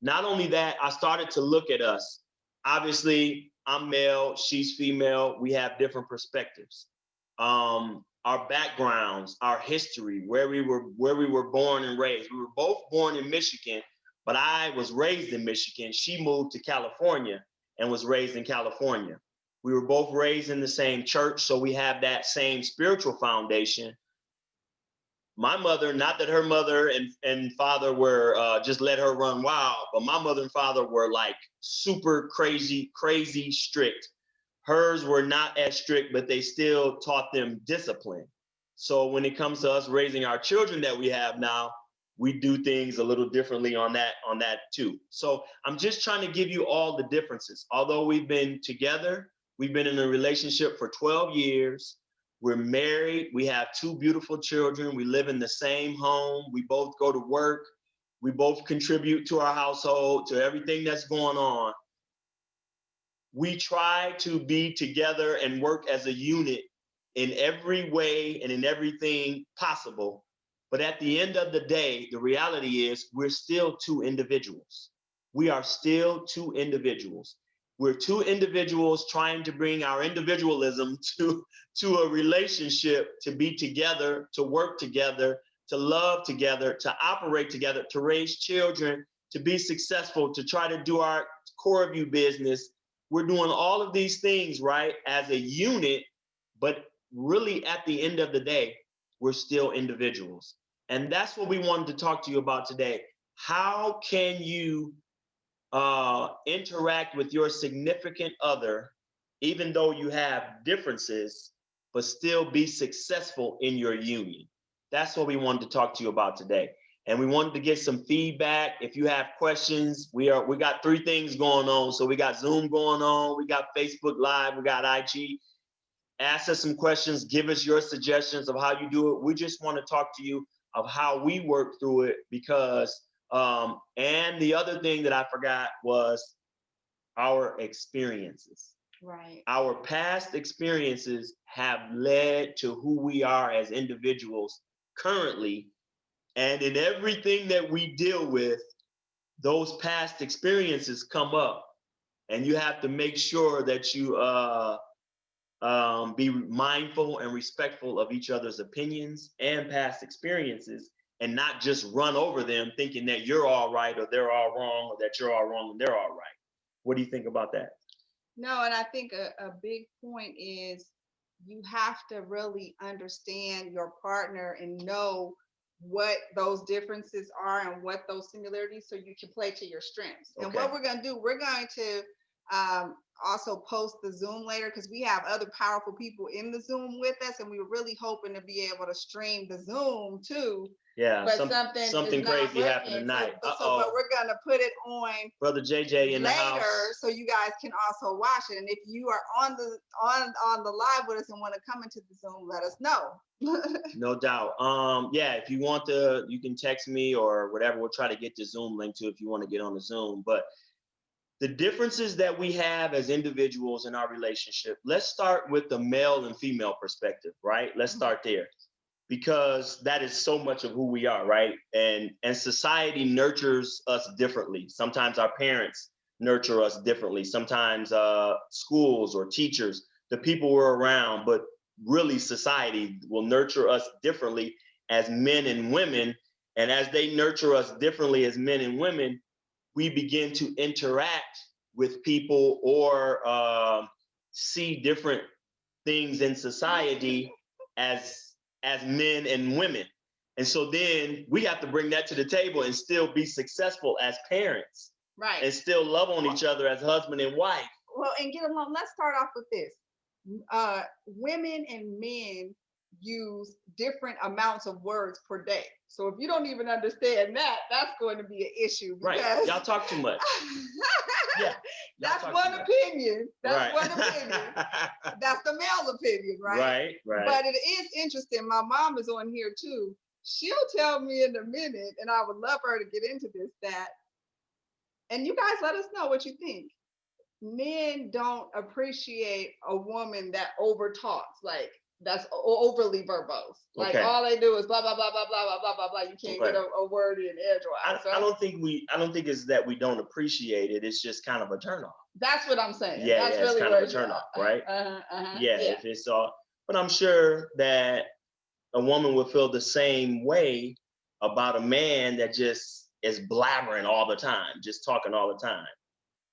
not only that, I started to look at us. Obviously, I'm male, she's female. We have different perspectives. Our backgrounds, our history, where we were born and raised. We were both born in Michigan, but I was raised in Michigan. She moved to California and was raised in California. We were both raised in the same church, so we have that same spiritual foundation. My mother, not that her mother and father were just let her run wild, but my mother and father were like super crazy strict. Hers were not as strict, but they still taught them discipline. So when it comes to us raising our children that we have now, we do things a little differently on that too. So I'm just trying to give you all the differences. Although we've been together, we've been in a relationship for 12 years. We're married. We have two beautiful children. We live in the same home. We both go to work. We both contribute to our household, to everything that's going on. We try to be together and work as a unit in every way and in everything possible. But at the end of the day, the reality is we're still two individuals. We are still two individuals. We're two individuals trying to bring our individualism to a relationship, to be together, to work together, to love together, to operate together, to raise children, to be successful, to try to do our TheCoreofU business. We're doing all of these things, right, as a unit, but really at the end of the day, we're still individuals. And that's what we wanted to talk to you about today. How can you interact with your significant other, even though you have differences, but still be successful in your union? That's what we wanted to talk to you about today. And we wanted to get some feedback. If you have questions, we got three things going on. So we got Zoom going on, we got Facebook Live, we got IG. Ask us some questions, give us your suggestions of how you do it. We just want to talk to you of how we work through it, because and the other thing that I forgot was our experiences. Right. Our past experiences have led to who we are as individuals currently. And in everything that we deal with, those past experiences come up. And you have to make sure that you be mindful and respectful of each other's opinions and past experiences, and not just run over them thinking that you're all right or they're all wrong, or that you're all wrong and they're all right. What do you think about that? No, and I think a big point is you have to really understand your partner and know what those differences are and what those similarities, so you can play to your strengths. Okay. And what we're going to do, we're going to also post the Zoom later, because we have other powerful people in the Zoom with us, and we were really hoping to be able to stream the Zoom too. Yeah, but something crazy happened tonight. But we're gonna put it on Brother JJ in the house later, so you guys can also watch it. And if you are on the live with us and want to come into the Zoom, let us know. No doubt. Yeah, if you want to, you can text me or whatever. We'll try to get the Zoom link too if you want to get on the Zoom. But the differences that we have as individuals in our relationship, let's start with the male and female perspective, right? Let's start there, because that is so much of who we are, right? And society nurtures us differently. Sometimes our parents nurture us differently. Sometimes schools or teachers, the people we're around, but really society will nurture us differently as men and women. And as they nurture us differently as men and women, we begin to interact with people or see different things in society as men and women. And so then we have to bring that to the table and still be successful as parents. Right. And still love on each other as husband and wife. Well, and get along. Let's start off with this. Women and men use different amounts of words per day. So if you don't even understand that, that's going to be an issue. Right. Y'all talk too much. Yeah. That's one opinion. That's right. one opinion. That's the male opinion, right? Right. But it is interesting. My mom is on here too. She'll tell me in a minute, and I would love her to get into this, that, and you guys let us know what you think. Men don't appreciate a woman that over talks. Like, that's overly verbose. Like Okay. all they do is blah blah blah blah blah blah blah blah blah. You can't get a word in edgewise. I don't think it's that we don't appreciate it. It's just kind of a turnoff. That's what I'm saying. Yeah, that's yeah, really it's kind of a turnoff, right? Yeah, if it's all, but I'm sure that a woman would feel the same way about a man that just is blabbering all the time, just talking all the time,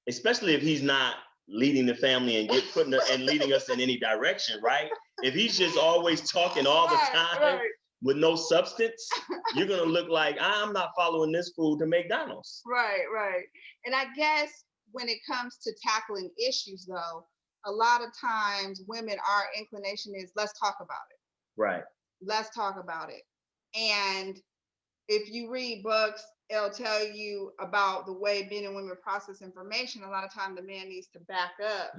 especially if he's not leading the family and leading us in any direction, right? If he's just always talking all the time with no substance, you're gonna look like I'm not following this food to McDonald's. Right. And I guess when it comes to tackling issues, though, a lot of times women, our inclination is let's talk about it. Right. Let's talk about it. And if you read books, it'll tell you about the way men and women process information. A lot of times the man needs to back up,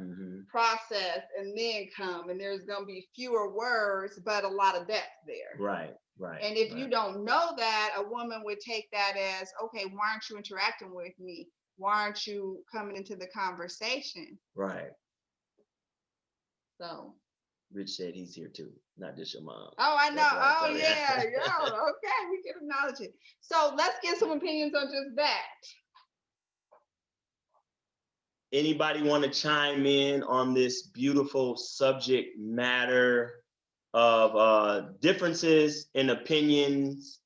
process, and then come. And there's going to be fewer words, but a lot of depth there. Right. And if you don't know that, a woman would take that as, okay, why aren't you interacting with me? Why aren't you coming into the conversation? Right. So. Rich said he's here too, not just your mom. Oh, I know. Oh, yeah. Okay, we can acknowledge it. So let's get some opinions on just that. Anybody want to chime in on this beautiful subject matter of differences in opinions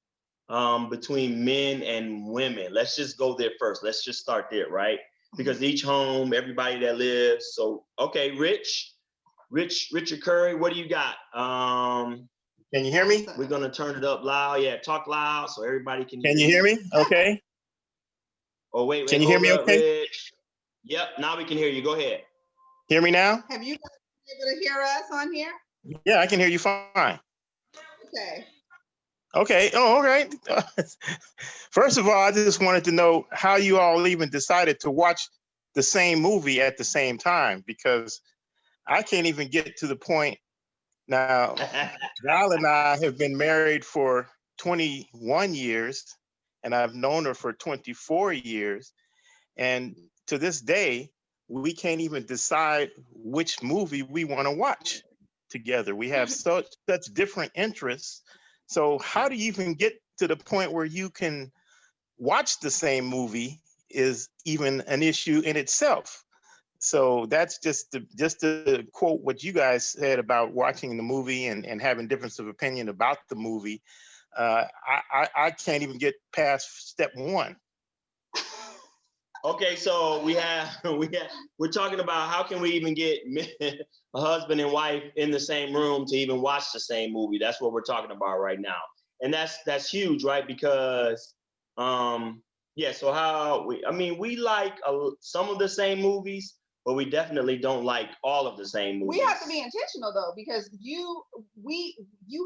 between men and women? Let's just go there first. Let's just start there, right? Because each home, everybody that lives. So, okay, Richard Curry, what do you got? Can you hear me? We're gonna turn it up loud. Yeah, talk loud so everybody can hear. Can you hear me? Okay. Oh, wait. Can you hear me okay? Rich. Yep, now we can hear you. Go ahead. Hear me now? Have you been able to hear us on here? Yeah, I can hear you fine. Okay. Okay. Oh, all right. First of all, I just wanted to know how you all even decided to watch the same movie at the same time, because I can't even get to the point. Now, Val and I have been married for 21 years, and I've known her for 24 years. And to this day, we can't even decide which movie we want to watch together. We have such different interests. So how do you even get to the point where you can watch the same movie is even an issue in itself. So that's just to quote what you guys said about watching the movie and having difference of opinion about the movie. I can't even get past step one. Okay, so we're talking about how can we even get a husband and wife in the same room to even watch the same movie. That's what we're talking about right now, and that's huge, right? Because so how we like some of the same movies, but we definitely don't like all of the same movies. We have to be intentional though, because you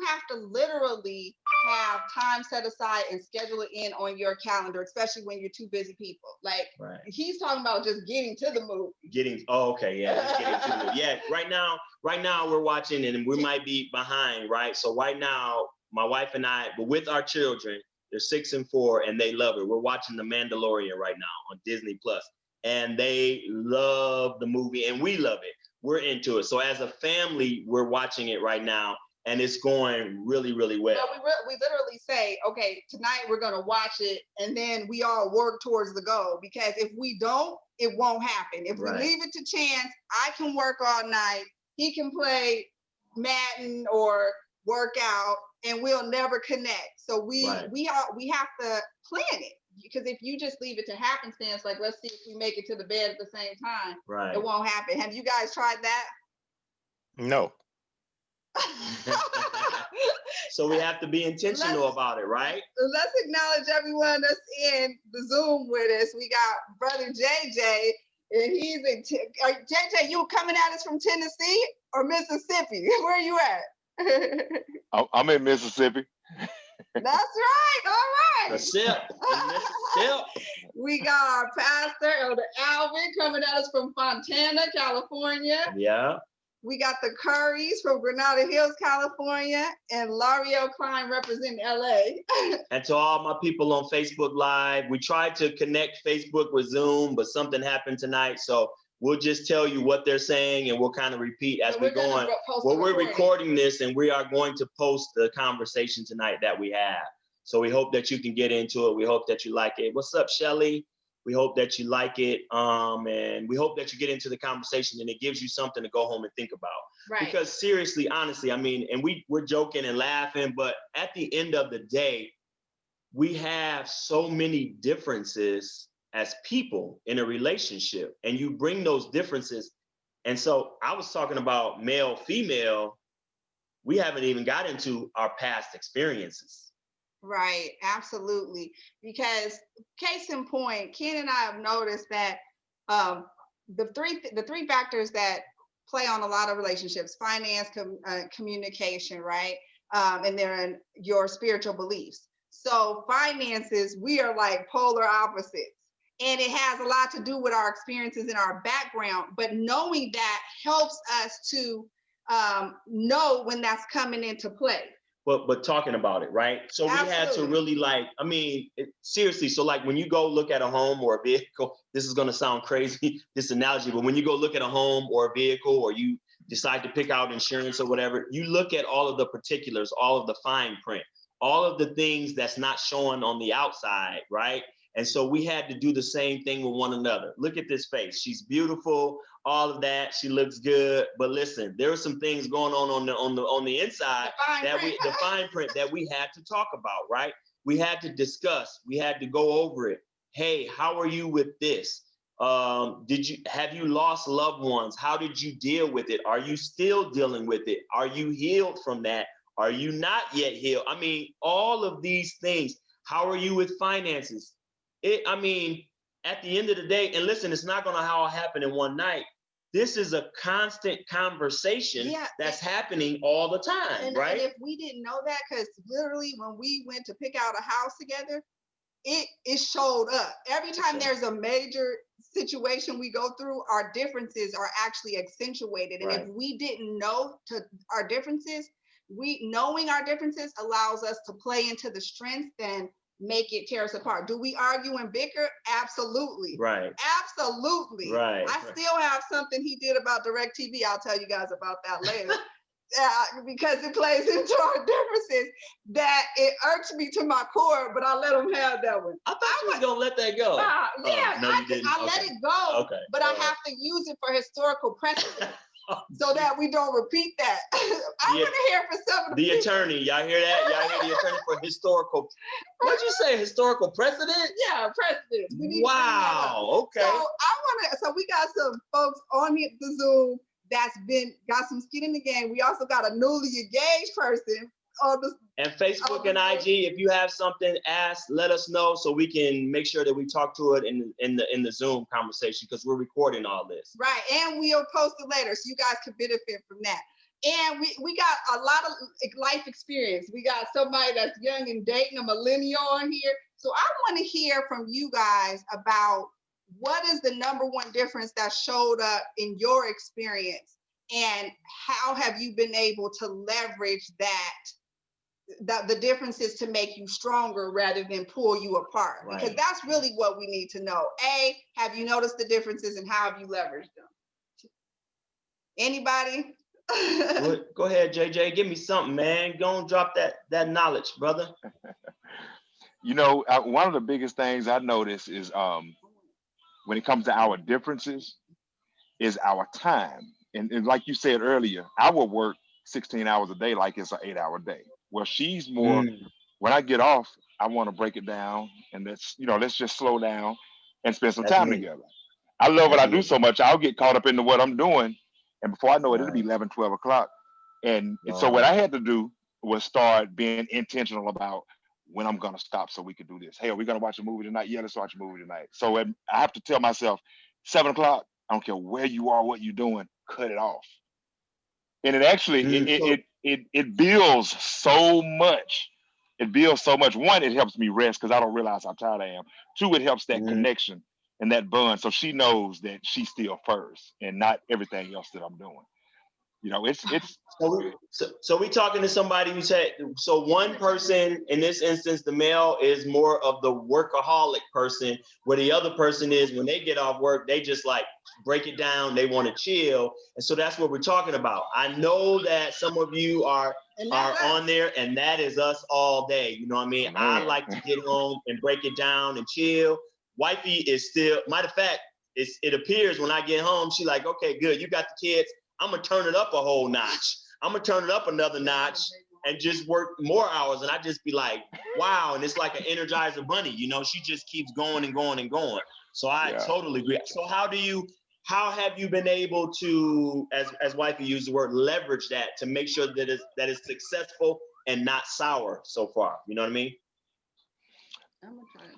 have to literally have time set aside and schedule it in on your calendar, especially when you're two busy people. Like he's talking about just getting to the movie. Just getting to the movie. Yeah, right now we're watching and we might be behind, right? So right now, my wife and I, but with our children, they're 6 and 4 and they love it. We're watching The Mandalorian right now on Disney Plus. And they love the movie and we love it. We're into it. So as a family, we're watching it right now and it's going really, really well. No, we literally say, okay, tonight we're going to watch it and then we all work towards the goal, because if we don't, it won't happen. If we leave it to chance, I can work all night, he can play Madden or work out, and we'll never connect. So we have to plan it. Because if you just leave it to happenstance, like let's see if we make it to the bed at the same time, it won't happen. Have you guys tried that? No. So we have to be intentional about it, right? Let's acknowledge everyone that's in the Zoom with us. We got brother JJ, and he's in JJ, you coming at us from Tennessee or Mississippi? Where are you at? I'm in Mississippi. That's right. All right. The sip. We got our pastor, Elder Alvin, coming at us from Fontana, California. Yeah. We got the Currys from Granada Hills, California, and L'Oreal Klein representing LA. And to all my people on Facebook Live, we tried to connect Facebook with Zoom, but something happened tonight. So we'll just tell you what they're saying and we'll kind of repeat as we go on. Well, we're recording this and we are going to post the conversation tonight that we have. So we hope that you can get into it. We hope that you like it. What's up, Shelly? We hope that you like it. And we hope that you get into the conversation and it gives you something to go home and think about. Right. Because seriously, honestly, I mean, and we're joking and laughing, but at the end of the day, we have so many differences as people in a relationship, and you bring those differences. And so I was talking about male, female. We haven't even got into our past experiences. Right, absolutely. Because case in point, Ken and I have noticed that the three factors that play on a lot of relationships: finance, communication, right, and then your spiritual beliefs. So finances, we are like polar opposites, and it has a lot to do with our experiences and our background. But knowing that helps us to know when that's coming into play. But talking about it, right? So we had to really seriously. So like when you go look at a home or a vehicle, this is going to sound crazy, this analogy, but when you go look at a home or a vehicle, or you decide to pick out insurance or whatever, you look at all of the particulars, all of the fine print, all of the things that's not showing on the outside, right? And so we had to do the same thing with one another. Look at this face. She's beautiful, all of that. She looks good. But listen, there are some things going on the inside, the fine print that we had to talk about, right? We had to discuss. We had to go over it. Hey, how are you with this? Have you lost loved ones? How did you deal with it? Are you still dealing with it? Are you healed from that? Are you not yet healed? I mean, all of these things. How are you with finances? At the end of the day, and listen, it's not going to all happen in one night. This is a constant conversation that's happening all the time, right? And if we didn't know that, because literally when we went to pick out a house together, it showed up. Every time there's a major situation we go through, our differences are actually accentuated. And if we didn't know our differences, knowing our differences allows us to play into the strengths and make it tear us apart. Do we argue and bicker? Absolutely. Right. Absolutely. Right. I still have something he did about DirecTV. I'll tell you guys about that later. Because it plays into our differences, that it irks me to my core, but I let him have that one. I thought you was gonna let that go. No, you didn't. I let it go, okay. But I have to use it for historical precedent. So that we don't repeat that. I want to hear from some of the attorney. Y'all hear that? Y'all hear the attorney for historical? What'd you say? Historical precedent? Yeah, precedent. Wow. Okay. So we got some folks on the Zoom that's got some skin in the game. We also got a newly engaged person on the and Facebook and IG. If you have something, let us know so we can make sure that we talk to it in the Zoom conversation, because we're recording all this. Right, and we'll post it later so you guys can benefit from that. And we got a lot of life experience. We got somebody that's young and dating, a millennial on here. So I want to hear from you guys about what is the number one difference that showed up in your experience, and how have you been able to leverage the differences to make you stronger rather than pull you apart? Right. Because that's really what we need to know. Have you noticed the differences, and how have you leveraged them? Anybody? Go ahead, JJ. Give me something, man. Go and drop that knowledge, brother. One of the biggest things I notice is when it comes to our differences is our time. And like you said earlier, I will work 16 hours a day like it's an 8-hour day. Well, she's more, when I get off, I want to break it down, and let's just slow down and spend some time together. I love what I do so much. I'll get caught up into what I'm doing, and before I know it, it'll be 11, 12 o'clock. And so what I had to do was start being intentional about when I'm going to stop so we could do this. Hey, are we going to watch a movie tonight? Yeah, let's watch a movie tonight. So I have to tell myself, 7 o'clock, I don't care where you are, what you're doing, cut it off. And it actually, it builds so much. It builds so much. One, it helps me rest because I don't realize how tired I am. Two, it helps that connection and that bond. So she knows that she's still first and not everything else that I'm doing. You know, it's So we talking to somebody who said, so one person, in this instance, the male is more of the workaholic person, where the other person is, when they get off work, they just like break it down, they want to chill. And so that's what we're talking about. I know that some of you are on there, and that is us all day. You know what I mean? I like to get home and break it down and chill. Wifey is still, matter of fact, it appears when I get home, she like, okay, good, you got the kids. I'm gonna turn it up a whole notch. I'm gonna turn it up another notch and just work more hours. And I just be like, wow. And it's like an Energizer bunny, you know, she just keeps going and going and going. So I totally agree. So how have you been able to, as wifey used the word, leverage that to make sure that it's successful and not sour so far? You know what I mean?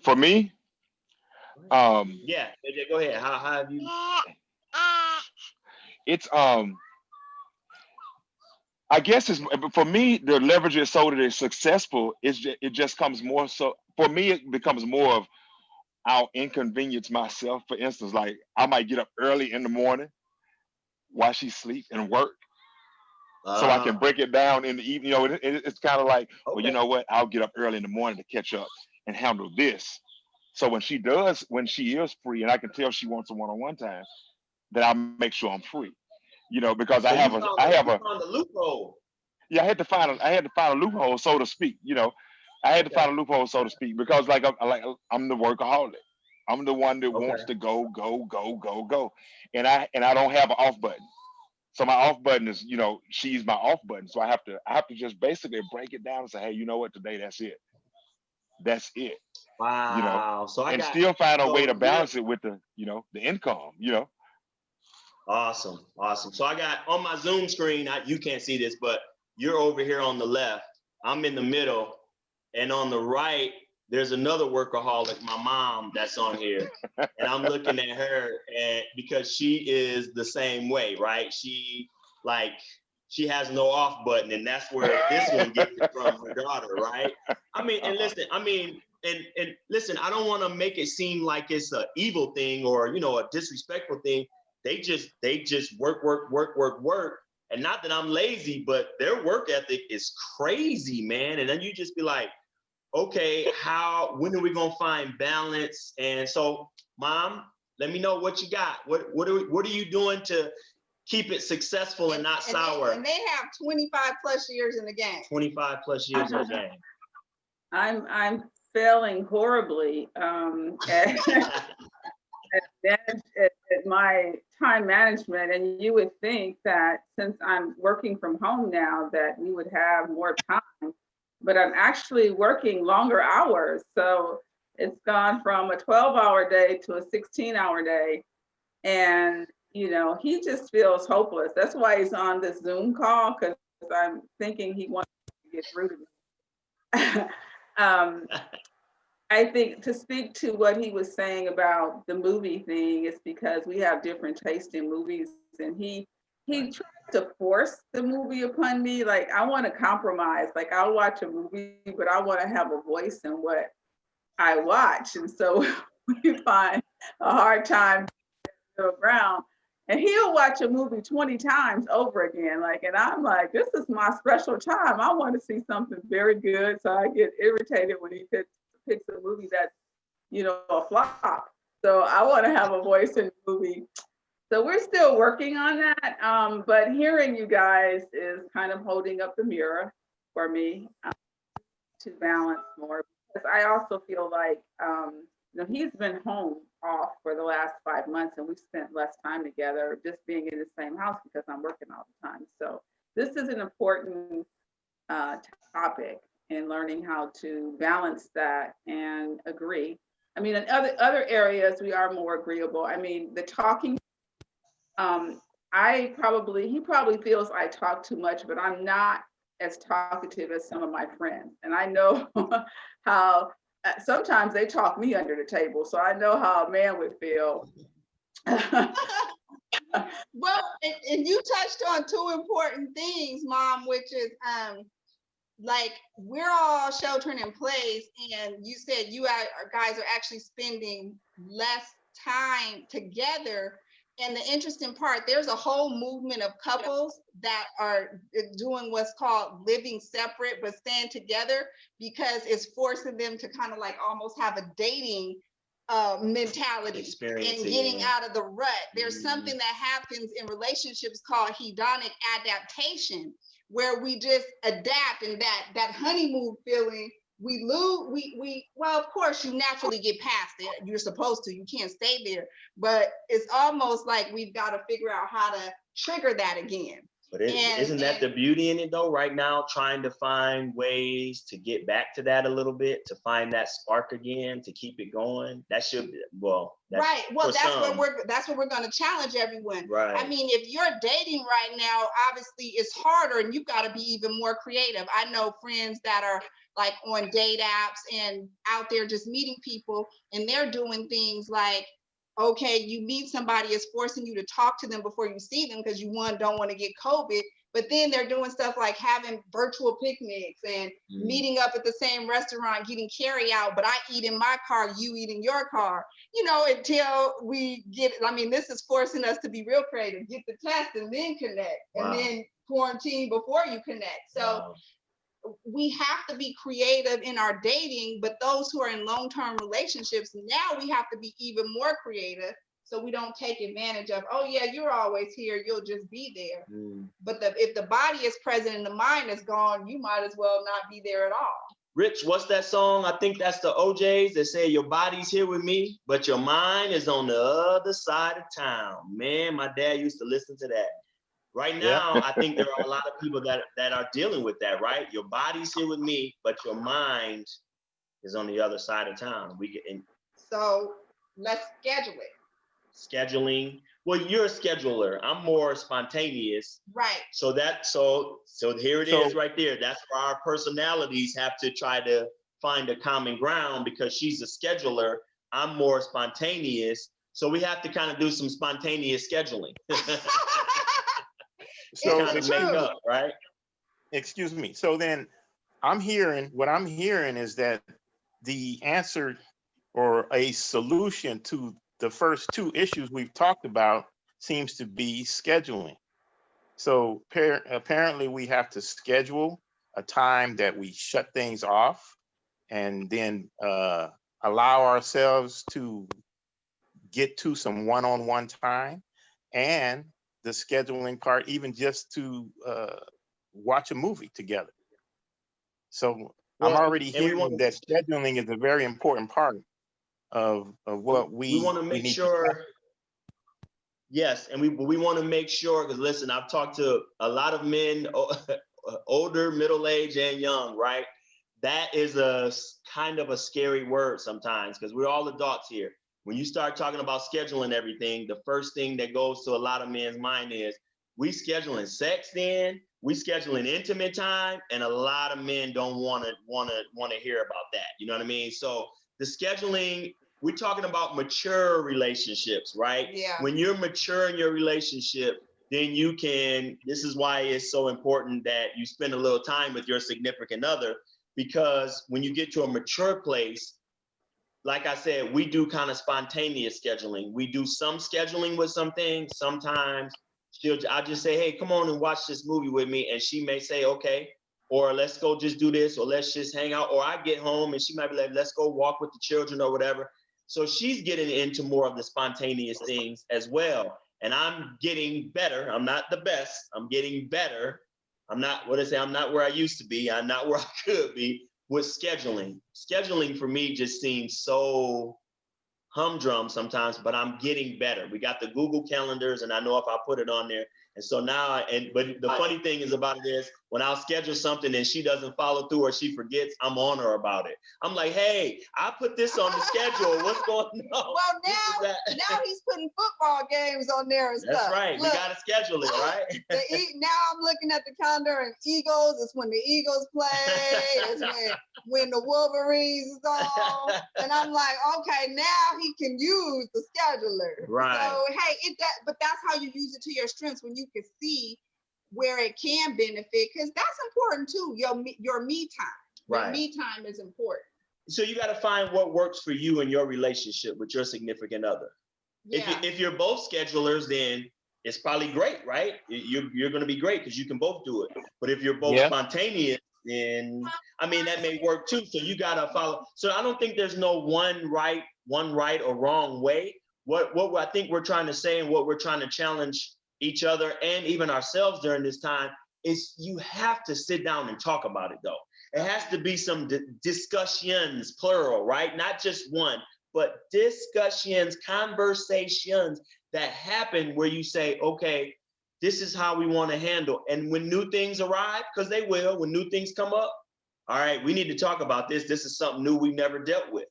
For me, yeah, AJ, go ahead. How have you? It's I guess it's, for me, the leverage is so that it's successful. It just comes more so. For me, it becomes more of I'll inconvenience myself. For instance, like I might get up early in the morning while she sleep and work, so I can break it down in the evening. You know, it's kind of like, well, you know what? I'll get up early in the morning to catch up and handle this. So when she is free, and I can tell she wants a one-on-one time, then I'll make sure I'm free. You know, because So I have a found a loophole. yeah, I had to find a loophole, so to speak. You know, I had to find a loophole, so to speak, because I'm the workaholic. I'm the one that wants to go, and I don't have an off button. So my off button is, you know, she's my off button. So I have to just basically break it down and say, hey, you know what, today that's it. You know, Wow. and still find a way to balance it with the, you know, the income. You know. Awesome. So I got on my Zoom screen, you can't see this, but you're over here on the left. I'm in the middle, and on the right, there's another workaholic, my mom, that's on here. And I'm looking at her, and because she is the same way, right? She has no off button, and that's where this one gets it from her daughter, right? I mean, and listen, I don't want to make it seem like it's an evil thing or, you know, a disrespectful thing. They just work. And not that I'm lazy, but their work ethic is crazy, man. And then you just be like, okay, when are we gonna find balance? And so, Mom, let me know what you got. What are you doing to keep it successful and not sour? And they have 25 plus years in the game. 25 plus years in the game. I'm failing horribly at my time management, and you would think that since I'm working from home now that we would have more time, but I'm actually working longer hours. So it's gone from a 12-hour day to a 16-hour day, and you know, he just feels hopeless. That's why he's on this Zoom call, because I'm thinking he wants to get through to me. I think to speak to what he was saying about the movie thing is because we have different taste in movies, and he tries to force the movie upon me. Like, I want to compromise. Like, I'll watch a movie, but I want to have a voice in what I watch. And so we find a hard time to go around. And he'll watch a movie 20 times over again. Like, and I'm like, this is my special time. I want to see something very good. So I get irritated when he picks a movie that's, you know, a flop. So I want to have a voice in the movie. So we're still working on that. But hearing you guys is kind of holding up the mirror for me to balance more. Because I also feel like, you know, he's been home off for the last 5 months, and we spent less time together just being in the same house because I'm working all the time. So this is an important topic in learning how to balance that and agree. I mean, in other areas, we are more agreeable. I mean, the talking, he probably feels I talk too much, but I'm not as talkative as some of my friends. And I know how sometimes they talk me under the table. So I know how a man would feel. Well, and you touched on two important things, Mom, which is like, we're all sheltering in place, and you said you guys are actually spending less time together. And the interesting part, there's a whole movement of couples that are doing what's called living separate but staying together, because it's forcing them to kind of like almost have a dating mentality and getting out of the rut. There's something that happens in relationships called hedonic adaptation, where we just adapt, and that honeymoon feeling, we lose, well, of course you naturally get past it, you're supposed to, you can't stay there, but it's almost like we've got to figure out how to trigger that again. But isn't that the beauty in it though, right now, trying to find ways to get back to that a little bit, to find that spark again, to keep it going? That should be, well, right. Well, that's what we're going to challenge everyone. Right. I mean, if you're dating right now, obviously it's harder and you've got to be even more creative. I know friends that are like on date apps and out there just meeting people, and they're doing things like, okay, you meet somebody, it's forcing you to talk to them before you see them because you don't want to get COVID. But then they're doing stuff like having virtual picnics and meeting up at the same restaurant, getting carry out, but I eat in my car, you eat in your car, until we get, I mean, this is forcing us to be real creative, get the test and then connect, and then quarantine before you connect. So we have to be creative in our dating, but those who are in long-term relationships, now we have to be even more creative so we don't take advantage of, oh yeah, you're always here, you'll just be there. But if the body is present and the mind is gone, you might as well not be there at all. Rich, what's that song? I think that's the OJs that say your body's here with me, but your mind is on the other side of town. Man, my dad used to listen to that. Right now, I think there are a lot of people that are dealing with that, right? Your body's here with me, but your mind is on the other side of town. So let's schedule it. Scheduling. Well, you're a scheduler. I'm more spontaneous. Right. So here it is right there. That's where our personalities have to try to find a common ground, because she's a scheduler. I'm more spontaneous. So we have to kind of do some spontaneous scheduling. So kind of make up, right? Excuse me. So then what I'm hearing is that the answer or a solution to the first two issues we've talked about seems to be scheduling. So apparently we have to schedule a time that we shut things off, and then allow ourselves to get to some one-on-one time, and the scheduling part, even just to watch a movie together. So I'm already hearing that scheduling is a very important part of what we want to make sure. Yes, and we want to make sure, because listen, I've talked to a lot of men, older, middle-aged, and young, right? That is a kind of a scary word sometimes, because we're all adults here. When you start talking about scheduling everything, the first thing that goes to a lot of men's mind is, we scheduling sex then, we scheduling intimate time, and a lot of men don't want to hear about that. You know what I mean? So the scheduling, we're talking about mature relationships, right? Yeah. When you're mature in your relationship, then this is why it's so important that you spend a little time with your significant other, because when you get to a mature place, like I said, we do kind of spontaneous scheduling. We do some scheduling with some things. Sometimes I'll just say, hey, come on and watch this movie with me. And she may say, okay, or let's go just do this, or let's just hang out. Or I get home and she might be like, let's go walk with the children or whatever. So she's getting into more of the spontaneous things as well. And I'm getting better. I'm not the best. I'm getting better. I'm not where I used to be. I'm not where I could be with scheduling. Scheduling for me just seems so humdrum sometimes, but I'm getting better. We got the Google calendars, and I know if I put it on there. And so now, but the funny thing is about it is, when I'll schedule something and she doesn't follow through or she forgets, I'm on her about it. I'm like, hey, I put this on the schedule. What's going on? Well, now he's putting football games on there and stuff. That's right. Look, we got to schedule it, right? Now I'm looking at the calendar, and Eagles, it's when the Eagles play. It's when the Wolverines is on. And I'm like, okay, now he can use the scheduler. Right. So, hey, but that's how you use it to your strengths, when you can see where it can benefit, because that's important too. Your me time. Right. Your me time is important. So you got to find what works for you in your relationship with your significant other. Yeah. If you're both schedulers, then it's probably great, right? You're going to be great because you can both do it. But if you're both Yeah. spontaneous, then I mean that may work too. So you gotta follow. So I don't think there's no one right or wrong way. What I think we're trying to say and what we're trying to challenge each other and even ourselves during this time is you have to sit down and talk about it though. It has to be some discussions, plural, right? Not just one, but discussions, conversations that happen where you say, okay, this is how we want to handle. And when new things arrive, because they will, when new things come up, all right, we need to talk about this. This is something new we've never dealt with.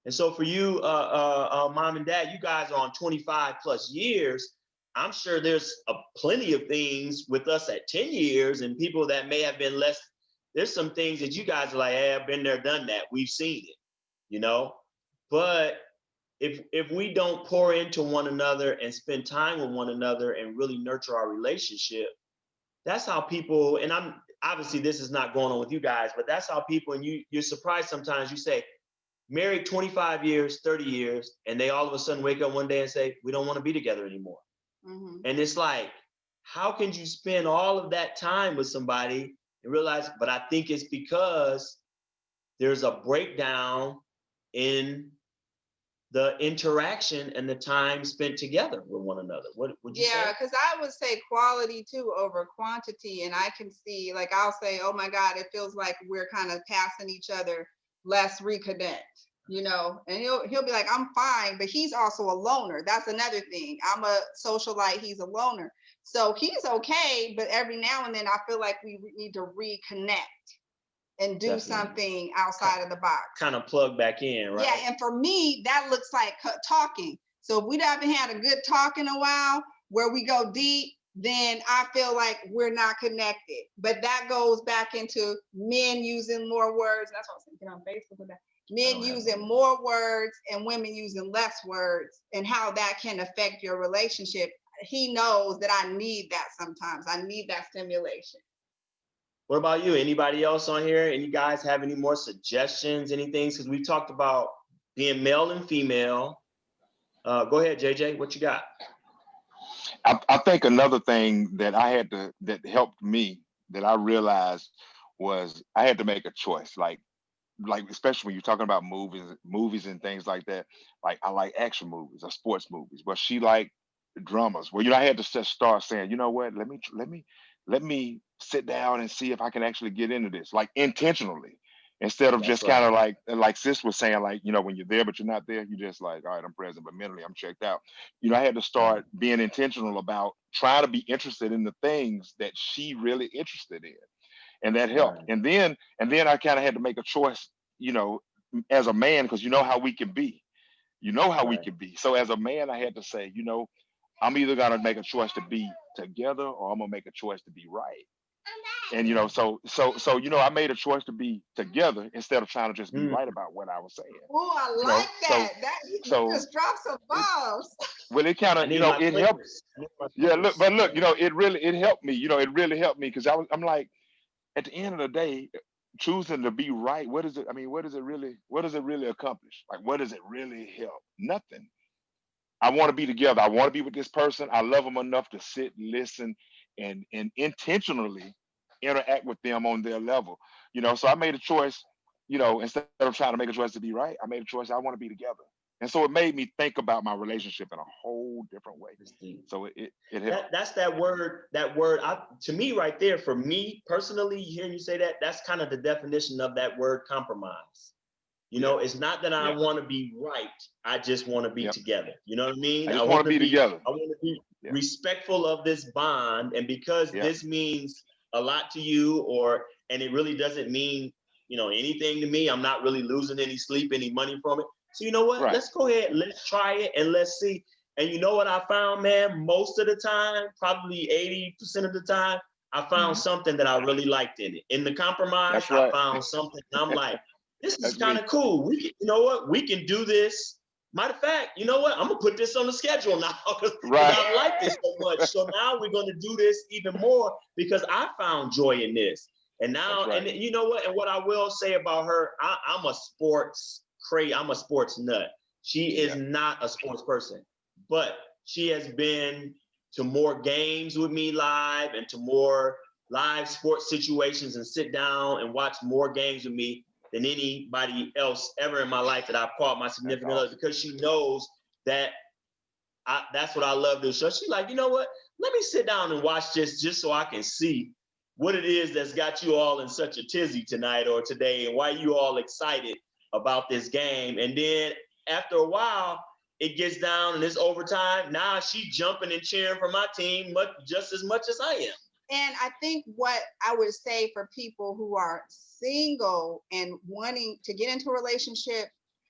And so for you, mom and dad, you guys are on 25 plus years. I'm sure there's plenty of things with us at 10 years and people that may have been less. There's some things that you guys are like, hey, I've been there, done that. We've seen it, you know? But if we don't pour into one another and spend time with one another and really nurture our relationship, that's how people, and I'm obviously this is not going on with you guys, but that's how people, and you're surprised sometimes, you say, married 25 years, 30 years, and they all of a sudden wake up one day and say, we don't want to be together anymore. Mm-hmm. And it's like, how can you spend all of that time with somebody and realize, but I think it's because there's a breakdown in the interaction and the time spent together with one another. What would you say? Yeah, because I would say quality too over quantity. And I can see, like, I'll say, oh my God, it feels like we're kind of passing each other. Let's reconnect, you know? And he'll be like, I'm fine, but he's also a loner. That's another thing. I'm a socialite, he's a loner. So he's okay, but every now and then I feel like we need to reconnect and do Definitely. something outside of the box. Kind of plug back in, right? Yeah, and for me, that looks like talking. So if we haven't had a good talk in a while where we go deep, then I feel like we're not connected. But that goes back into men using more words. That's what I was thinking on Facebook with that. Men using more words and women using less words, and how that can affect your relationship. He knows that I need that sometimes. I need that stimulation. What about you? Anybody else on here? Any guys have any more suggestions, anything? Because we talked about being male and female. Go ahead, JJ, what you got? I think another thing that that helped me, that I realized, was I had to make a choice. Like especially when you're talking about movies and things like that. Like I like action movies or sports movies, but she liked dramas. Well, I had to just start saying, you know what, let me sit down and see if I can actually get into this, like intentionally, instead of just kind of like sis was saying, like, when you're there but you're not there, you're just like, all right, I'm present, but mentally I'm checked out. I had to start being intentional about trying to be interested in the things that she really interested in, and that helped. And then I kind of had to make a choice, as a man, because how we can be, we can be. So as a man, I had to say, I'm either gonna make a choice to be together, or I'm gonna make a choice to be right. And I made a choice to be together instead of trying to just be right about what I was saying. Oh, I like that. You just dropped some bombs. Well, it kind of, it helps. Yeah, look, it helped me. It really helped me, because I'm like, at the end of the day, choosing to be right, what is it? I mean, what does it really accomplish? Like, what does it really help? Nothing. I want to be together. I want to be with this person. I love them enough to sit, listen, and intentionally interact with them on their level. So I made a choice, instead of trying to make a choice to be right, I made a choice, I want to be together. And so it made me think about my relationship in a whole different way. So it helped. That's that word, to me right there, for me personally, hearing you say that, that's kind of the definition of that word compromise. It's not that I want to be right. I just want to be together. You know what I mean? I just want to be together. I want to be respectful of this bond. And because this means a lot to you, and it really doesn't mean, anything to me, I'm not really losing any sleep, any money from it. So you know what? Right. Let's go ahead. Let's try it and let's see. And you know what I found, man? Most of the time, probably 80% of the time, I found something that I really liked in it. In the compromise, I found something. I'm like, this is kind of cool. You know what? We can do this. Matter of fact, you know what? I'm gonna put this on the schedule now because I like this so much. So now we're gonna do this even more because I found joy in this. And now, and you know what? And what I will say about her, I'm a sports nut. She is not a sports person, but she has been to more games with me live and to more live sports situations and sit down and watch more games with me than anybody else ever in my life that I've called my significant other, because she knows that that's what I love to do. So she's like, you know what? Let me sit down and watch this just so I can see what it is that's got you all in such a tizzy tonight or today, and why you all excited about this game. And then after a while, it gets down and it's overtime. Now she's jumping and cheering for my team just as much as I am. And I think what I would say for people who are single and wanting to get into a relationship,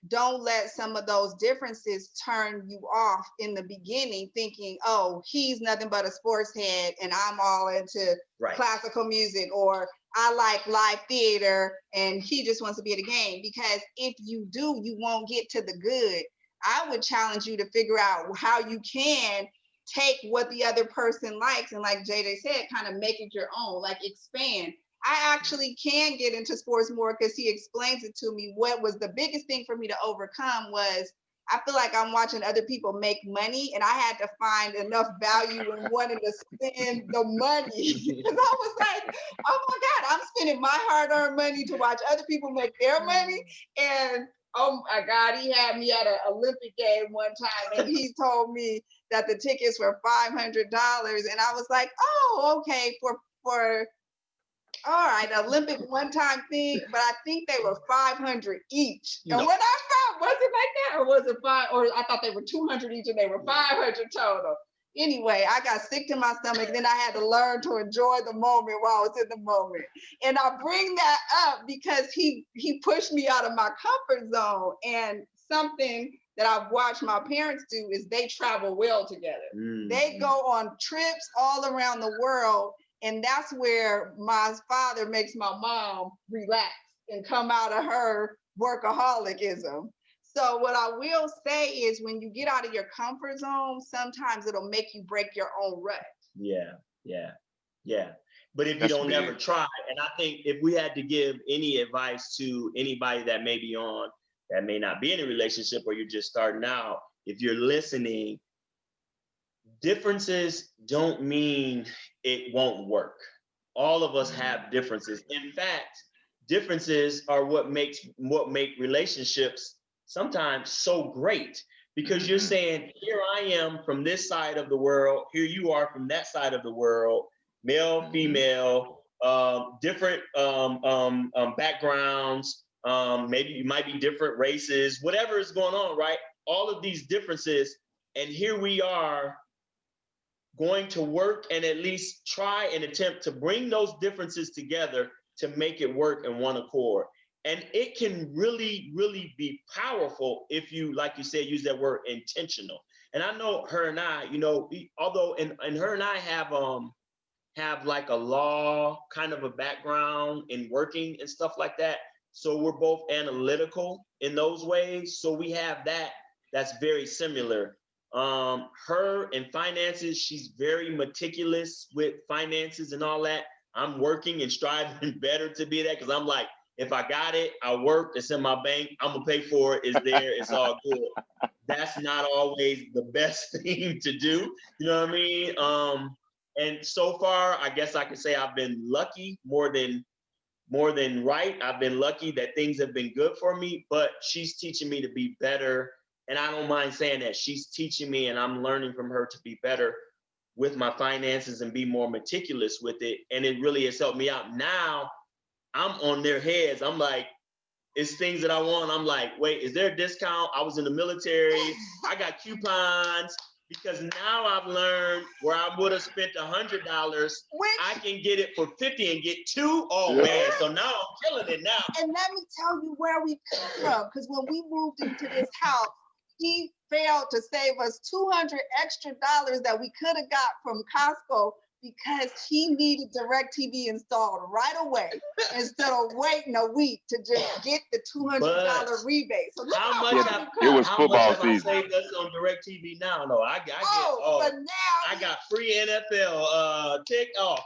don't let some of those differences turn you off in the beginning, thinking, oh, he's nothing but a sports head and I'm all into classical music, or I like live theater and he just wants to be at a game. Because if you do, you won't get to the good. I would challenge you to figure out how you can take what the other person likes and, like JJ said, kind of make it your own, like expand. I actually can get into sports more because he explains it to me. What was the biggest thing for me to overcome was I feel like I'm watching other people make money, and I had to find enough value in wanting to spend the money. Because I was like, oh my God, I'm spending my hard-earned money to watch other people make their money. And oh my God, he had me at an Olympic game one time, and he told me that the tickets were $500. And I was like, oh, okay, for all right, Olympic one-time thing, but I think they were 500 each. And when I found, was it like that, or was it or I thought they were 200 each and they were 500 total. Anyway, I got sick to my stomach. Then I had to learn to enjoy the moment while I was in the moment. And I bring that up because he pushed me out of my comfort zone. And something that I've watched my parents do is they travel well together. They go on trips all around the world. And that's where my father makes my mom relax and come out of her workaholicism. So what I will say is when you get out of your comfort zone, sometimes it'll make you break your own rut. Yeah. But if you don't ever try, and I think if we had to give any advice to anybody that may be on, that may not be in a relationship, or you're just starting out, if you're listening, differences don't mean it won't work. All of us have differences. In fact, differences are what make relationships sometimes so great, because you're saying, here I am from this side of the world, here you are from that side of the world, male, female, different backgrounds, maybe you might be different races, whatever is going on, right? All of these differences, and here we are going to work and at least try and attempt to bring those differences together to make it work in one accord. And it can really, really be powerful if you, like you said, use that word intentional. And I know her and I, although and her and I have like a law kind of a background in working and stuff like that. So we're both analytical in those ways. So we have that's very similar. Her and finances, she's very meticulous with finances and all that. I'm working and striving better to be that, because I'm like, if I got it, I worked, it's in my bank, I'm gonna pay for it, it's there, it's all good. That's not always the best thing to do, you know what I mean? And so far, I guess I could say I've been lucky more than right. I've been lucky that things have been good for me, but she's teaching me to be better. And I don't mind saying that she's teaching me, and I'm learning from her to be better with my finances and be more meticulous with it. And it really has helped me out. Now I'm on their heads. I'm like, it's things that I want. I'm like, wait, is there a discount? I was in the military. I got coupons, because now I've learned where I would have spent $100, I can get it for 50 and get 2. Oh man, so now I'm killing it now. And let me tell you where we come from, because when we moved into this house, he failed to save us $200 extra that we could have got from Costco because he needed DirecTV installed right away instead of waiting a week to just get the $200 rebate. So look how much Yeah, have, it was how football much have I season. saved us on DirecTV now? No, I get but now I got free NFL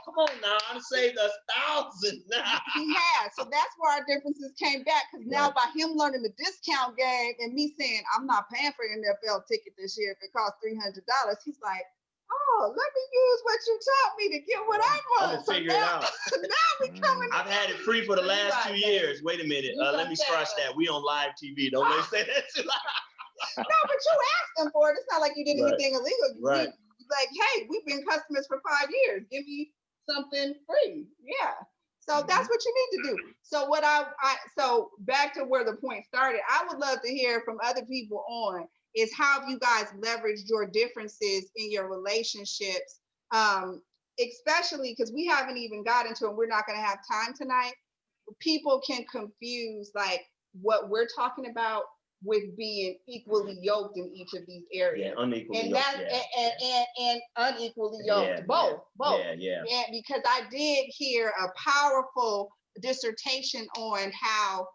come on now, I saved us thousands now. he has. So that's where our differences came back. Because now by him learning the discount game and me saying, I'm not paying for an NFL ticket this year if it costs $300, he's like, oh, let me use what you taught me to get what I I'm want. gonna figure it out. Now we coming. I've had it free for the last 2 years. Wait a minute. Let me scratch that. We on live TV. Don't let me say that too loud. No, but you asked them for it. It's not like you did anything illegal. Right. Like, hey, we've been customers for 5 years. Give me something free. Yeah. So that's what you need to do. So what so back to where the point started, I would love to hear from other people on is how have you guys leveraged your differences in your relationships, especially because we haven't even got into it. We're not going to have time tonight. People can confuse like what we're talking about with being equally yoked in each of these areas. Yeah, unequally and yoked. And unequally yoked. Both. Yeah, because I did hear a powerful dissertation on how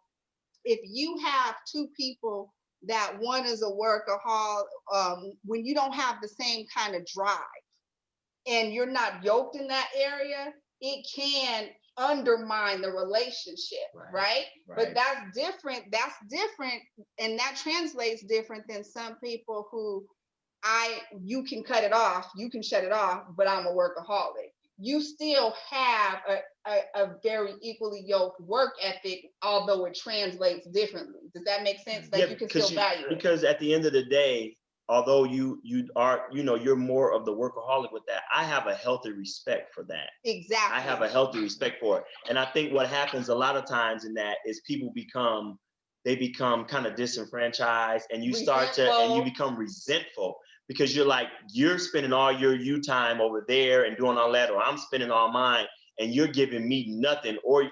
if you have two people that one is a workaholic, when you don't have the same kind of drive and you're not yoked in that area, it can undermine the relationship, right? But that's different, and that translates different than some people who you can cut it off, you can shut it off, but I'm a workaholic. You still have a very equally yoked work ethic, although it translates differently. Does that make sense? Like you can still value it. Because at the end of the day, although you are, you're more of the workaholic with that, I have a healthy respect for that. Exactly. I have a healthy respect for it. And I think what happens a lot of times in that is people become kind of disenfranchised, and you become resentful because you're spending all your you time over there and doing all that, or I'm spending all mine and you're giving me nothing, or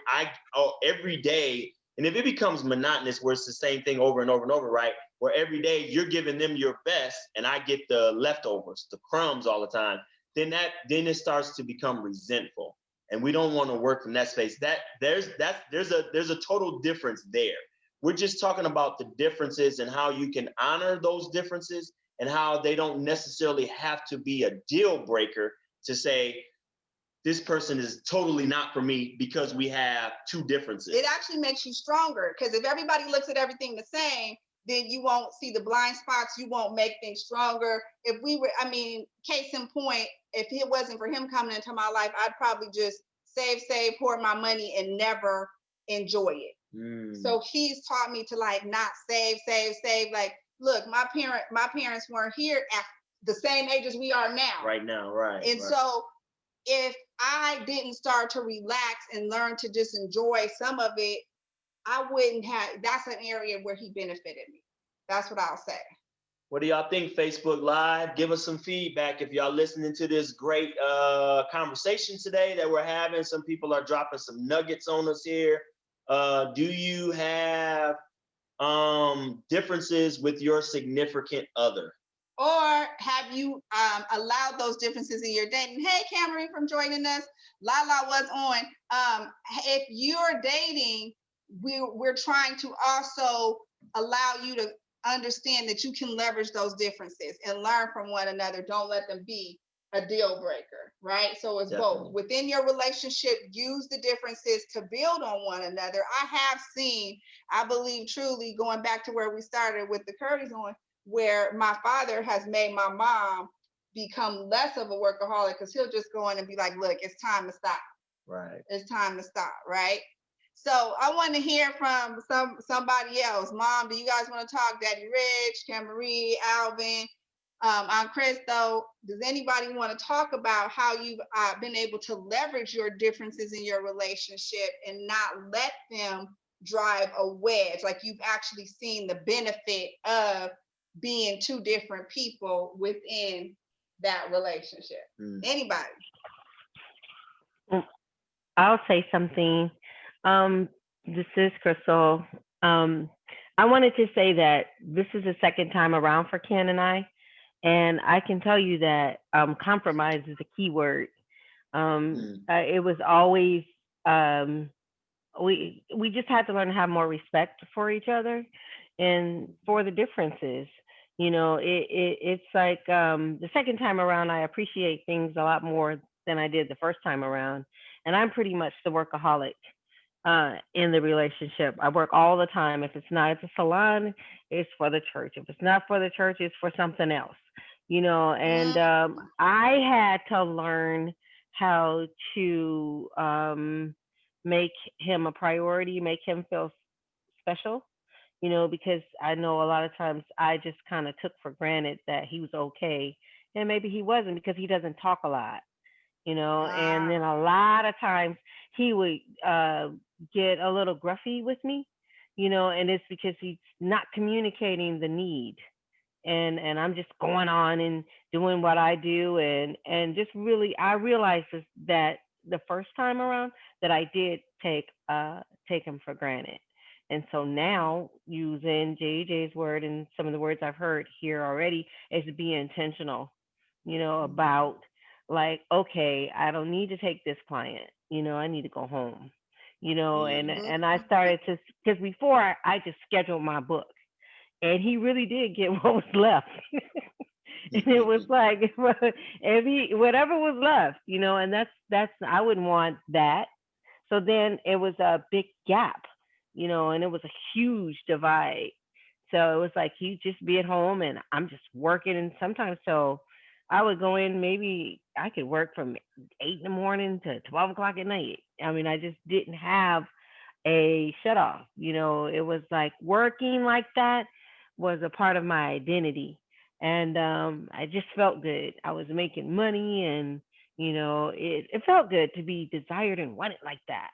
every day. And if it becomes monotonous where it's the same thing over and over and over, right? Where every day you're giving them your best and I get the leftovers, the crumbs all the time, then it starts to become resentful. And we don't want to work from that space. There's a total difference there. We're just talking about the differences and how you can honor those differences and how they don't necessarily have to be a deal breaker to say, this person is totally not for me because we have two differences. It actually makes you stronger, because if everybody looks at everything the same, then you won't see the blind spots, you won't make things stronger. If we were, case in point, if it wasn't for him coming into my life, I'd probably just save, pour my money and never enjoy it. So he's taught me to not save. Like, look, my parents weren't here at the same age as we are now. Right now, right. And so if I didn't start to relax and learn to just enjoy some of it, I wouldn't have, that's an area where he benefited me. That's what I'll say. What do y'all think, Facebook Live? Give us some feedback if y'all listening to this great conversation today that we're having. Some people are dropping some nuggets on us here. Do you have differences with your significant other? Or have you allowed those differences in your dating? Hey, Cameron, from joining us. Lala was on. If you're dating, we're trying to also allow you to understand that you can leverage those differences and learn from one another. Don't let them be a deal breaker, right? So it's both. Within your relationship, use the differences to build on one another. I have seen, I believe truly, going back to where we started with the Currys on, where my father has made my mom become less of a workaholic, because he'll just go in and be like, look, it's time to stop. Right. It's time to stop, right? So I want to hear from somebody else. Mom, do you guys want to talk? Daddy Rich, Camarie, Alvin, Aunt Christo. Does anybody want to talk about how you've been able to leverage your differences in your relationship and not let them drive a wedge? Like you've actually seen the benefit of being two different people within that relationship. Anybody? I'll say something. This is Crystal. I wanted to say that this is the second time around for Ken and I can tell you that compromise is a key word. It was always um, we just had to learn to have more respect for each other and for the differences. It's like the second time around, I appreciate things a lot more than I did the first time around, and I'm pretty much the workaholic in the relationship. I work all the time. If it's not at the salon, it's for the church. If it's not for the church, it's for something else. And I had to learn how to make him a priority, make him feel special, because I know a lot of times I just kind of took for granted that he was okay. And maybe he wasn't because he doesn't talk a lot, and then a lot of times he would get a little gruffy with me, and it's because he's not communicating the need. And I'm just going on and doing what I do, and just really I realized that the first time around that I did take him for granted. And so now, using JJ's word and some of the words I've heard here already, is to be intentional, about like, okay, I don't need to take this client, I need to go home, and I started to, because before I just scheduled my book, and he really did get what was left. And it was like, if he, whatever was left, and that's I wouldn't want that. So then it was a big gap, and it was a huge divide. So it was like he just be at home and I'm just working, and sometimes so I would go in, maybe I could work from 8 in the morning to 12 o'clock at night. I mean, I just didn't have a shut off. It was like working like that was a part of my identity. And I just felt good. I was making money, and it felt good to be desired and wanted like that,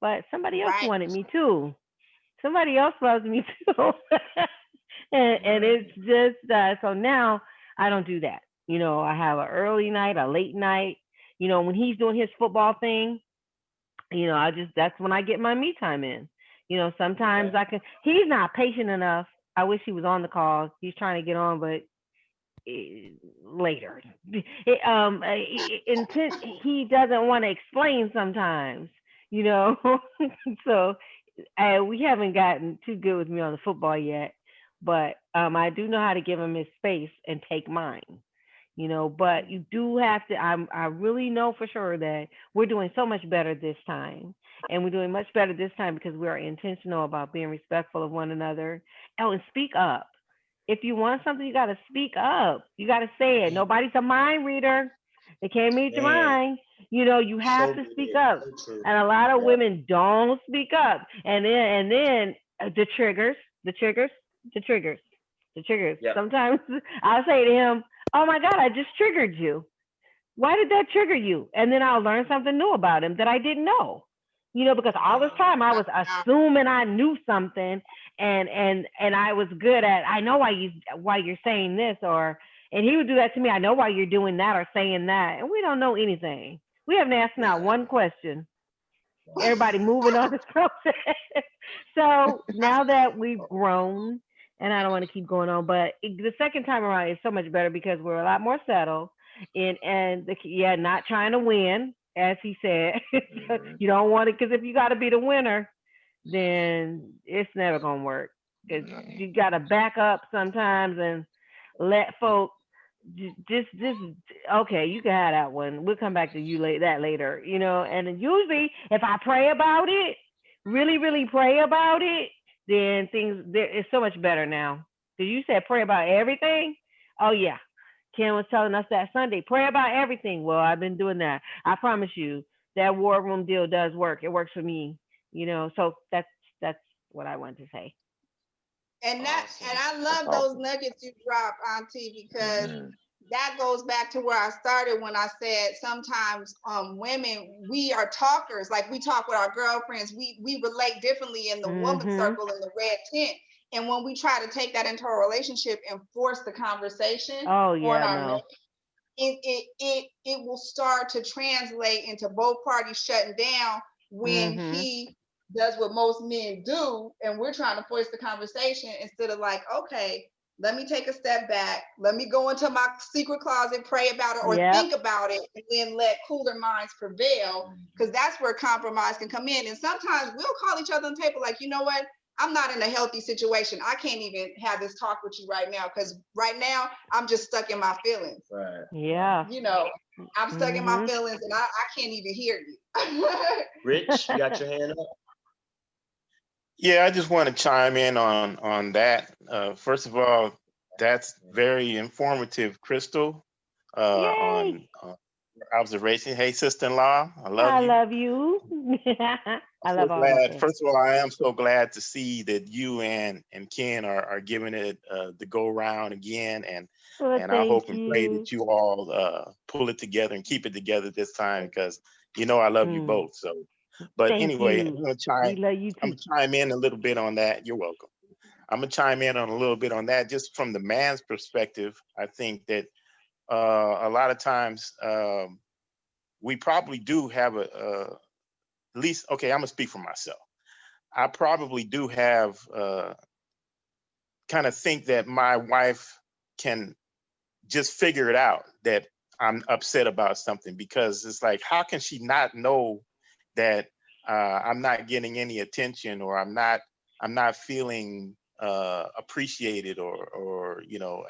but somebody else Right. wanted me too. Somebody else loves me too. And it's just so now I don't do that. I have an early night, a late night. When he's doing his football thing, I just, that's when I get my me time in. Sometimes I can. He's not patient enough. I wish he was on the call. He's trying to get on, but later. He doesn't want to explain sometimes. So we haven't gotten too good with me on the football yet, but I do know how to give him his space and take mine. But you do have to. I really know for sure that we're doing so much better this time, and we're doing much better this time because we are intentional about being respectful of one another. Oh, and speak up. If you want something, you got to speak up. You got to say it. Nobody's a mind reader. They can't read your Man, mind. You have so to speak good. up. So true. And a lot of Yeah. women don't speak up. And then the triggers, the triggers, the triggers, the triggers. Yeah. Sometimes I'll say to him, "Oh my God, I just triggered you. Why did that trigger you?" And then I'll learn something new about him that I didn't know. Because all this time I was assuming I knew something, and I was good at, I know why you're saying this, or, and he would do that to me. I know why you're doing that or saying that, and we don't know anything. We haven't asked not one question. Everybody moving on the process. So now that we've grown, and I don't want to keep going on, but the second time around is so much better because we're a lot more settled, and not trying to win, as he said. You don't want it, because if you got to be the winner, then it's never gonna work. Because you got to back up sometimes and let folk just okay, you can have that one. We'll come back to you that later, And then usually, if I pray about it, really, really pray about it, then it's so much better now. Because you said pray about everything. Oh yeah, Ken was telling us that Sunday, pray about everything. Well, I've been doing that. I promise you, that war room deal does work. It works for me, So that's what I wanted to say. And Awesome. I That's love those awesome. nuggets you drop, Auntie, because Mhm. that goes back to where I started when I said sometimes women, we are talkers, like we talk with our girlfriends, we relate differently in the woman Mhm. circle in the red tent. And when we try to take that into a relationship and force the conversation Oh on yeah, our no. mate, it will start to translate into both parties shutting down when Mhm. he does what most men do, and we're trying to force the conversation instead of like, okay, let me take a step back. Let me go into my secret closet, pray about it, or Yep. think about it, and then let cooler minds prevail, because that's where compromise can come in. And sometimes we'll call each other on the table, like, you know what? I'm not in a healthy situation. I can't even have this talk with you right now, because right now I'm just stuck in my feelings. Right. Yeah. You know, I'm stuck in my Mhm. feelings, and I can't even hear you. Rich, you got your hand up? Yeah, I just want to chime in on that. First of all, that's very informative, Crystal, Yay. on your observation. Hey, sister-in-law, I love I you. love you. I'm I so love all my glad. kids. First of all, I am so glad to see that you and Ken are giving it the go round again, Well, and I thank hope and pray you. that you all pull it together and keep it together this time, because you know I love you Mm. both. So, but Thank anyway, you. We love you I'm too. gonna chime in a little bit on that. You're welcome. I'm gonna chime in on a little bit on that, just from the man's perspective. I think that a lot of times we probably do have at least, okay, I'm gonna speak for myself. I probably do have kind of think that my wife can just figure it out that I'm upset about something, because it's like, how can she not know that I'm not getting any attention, or I'm not feeling appreciated, or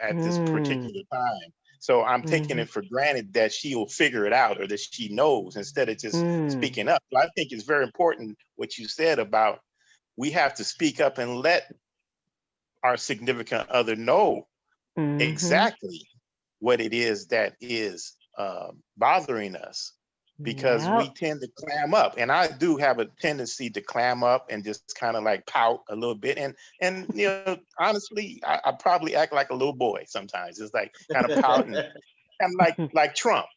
at this Mm. particular time. So I'm taking Mhm. it for granted that she'll figure it out, or that she knows, instead of just Mm. speaking up. So I think it's very important what you said about, we have to speak up and let our significant other know Mhm. exactly what it is that is bothering us, because we Yep. tend to clam up, and I do have a tendency to clam up and just kind of like pout a little bit, and honestly, I probably act like a little boy sometimes. It's like kind of pouting, kind of like Trump,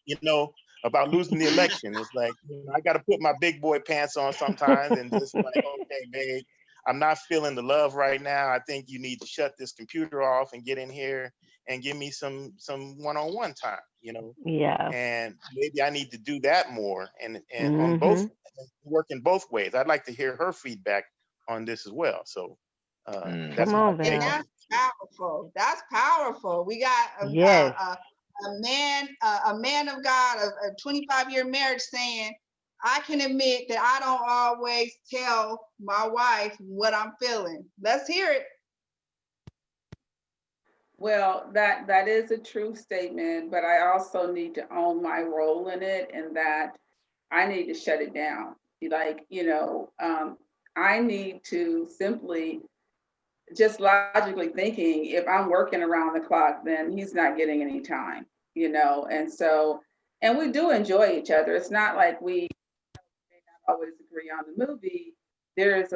about losing the election. It's like, I got to put my big boy pants on sometimes, and just like, okay, babe, I'm not feeling the love right now. I think you need to shut this computer off and get in here and give me some one-on-one time. Yeah. And maybe I need to do that more, and on both, Mhm. working both ways. I'd like to hear her feedback on this as well. So Come that's Mhm. my on, And take Val. on that's it. powerful. That's powerful. We got Yes. a man of God, a 25-year marriage, saying, I can admit that I don't always tell my wife what I'm feeling. Let's hear it. Well, that is a true statement, but I also need to own my role in it, and that I need to shut it down. Like, I need to simply, just logically thinking, if I'm working around the clock, then he's not getting any time. And so, and we do enjoy each other. It's not like we may not always agree on the movie. There is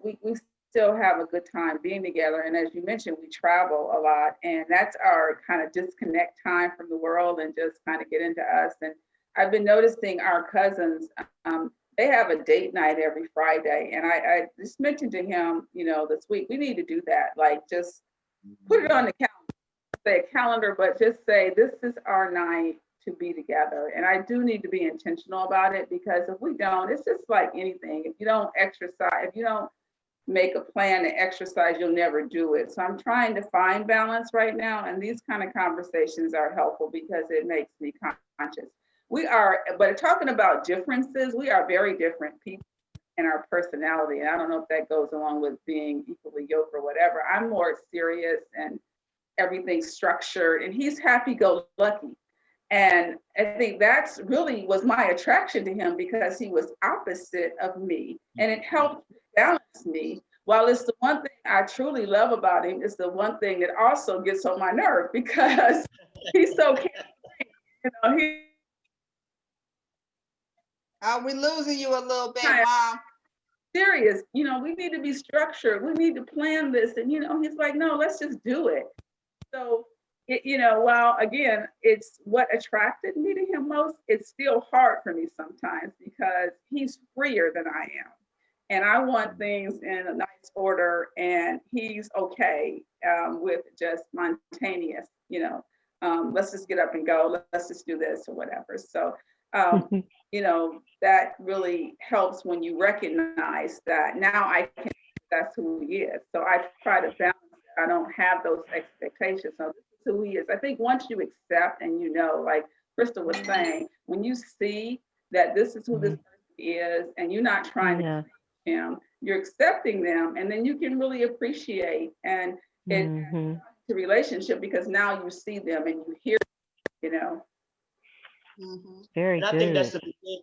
we still have a good time being together. And as you mentioned, we travel a lot, and that's our kind of disconnect time from the world and just kind of get into us. And I've been noticing our cousins, they have a date night every Friday. And I just mentioned to him, this week, we need to do that. Like, just put it on the calendar, say a calendar, but just say, this is our night to be together. And I do need to be intentional about it, because if we don't, it's just like anything. If you don't exercise, if you don't make a plan to exercise, you'll never do it. So I'm trying to find balance right now. And these kind of conversations are helpful, because it makes me conscious. But talking about differences, we are very different people in our personality. And I don't know if that goes along with being equally yoked or whatever. I'm more serious and everything's structured, and he's happy go lucky. And I think that's really was my attraction to him, because he was opposite of me, and it helped balance me. While it's the one thing I truly love about him, it's the one thing that also gets on my nerve, because he's so he Are we losing you a little bit, kind of Mom? serious. We need to be structured. We need to plan this. And he's like, no, let's just do it. So, while again, it's what attracted me to him most, it's still hard for me sometimes, because he's freer than I am. And I want things in a nice order, and he's okay with just spontaneous, let's just get up and go, let's just do this or whatever. So, that really helps when you recognize that now I can, that's who he is. So I try to balance I don't have those expectations. So this is who he is. I think once you accept and you know, like Crystal was saying, when you see that this is who this person is and you're not trying to Yeah. change him, you're accepting them, and then you can really appreciate and it Mhm. to relationship because now you see them and you hear, you know. Mhm. Very And I think that's good. the thing.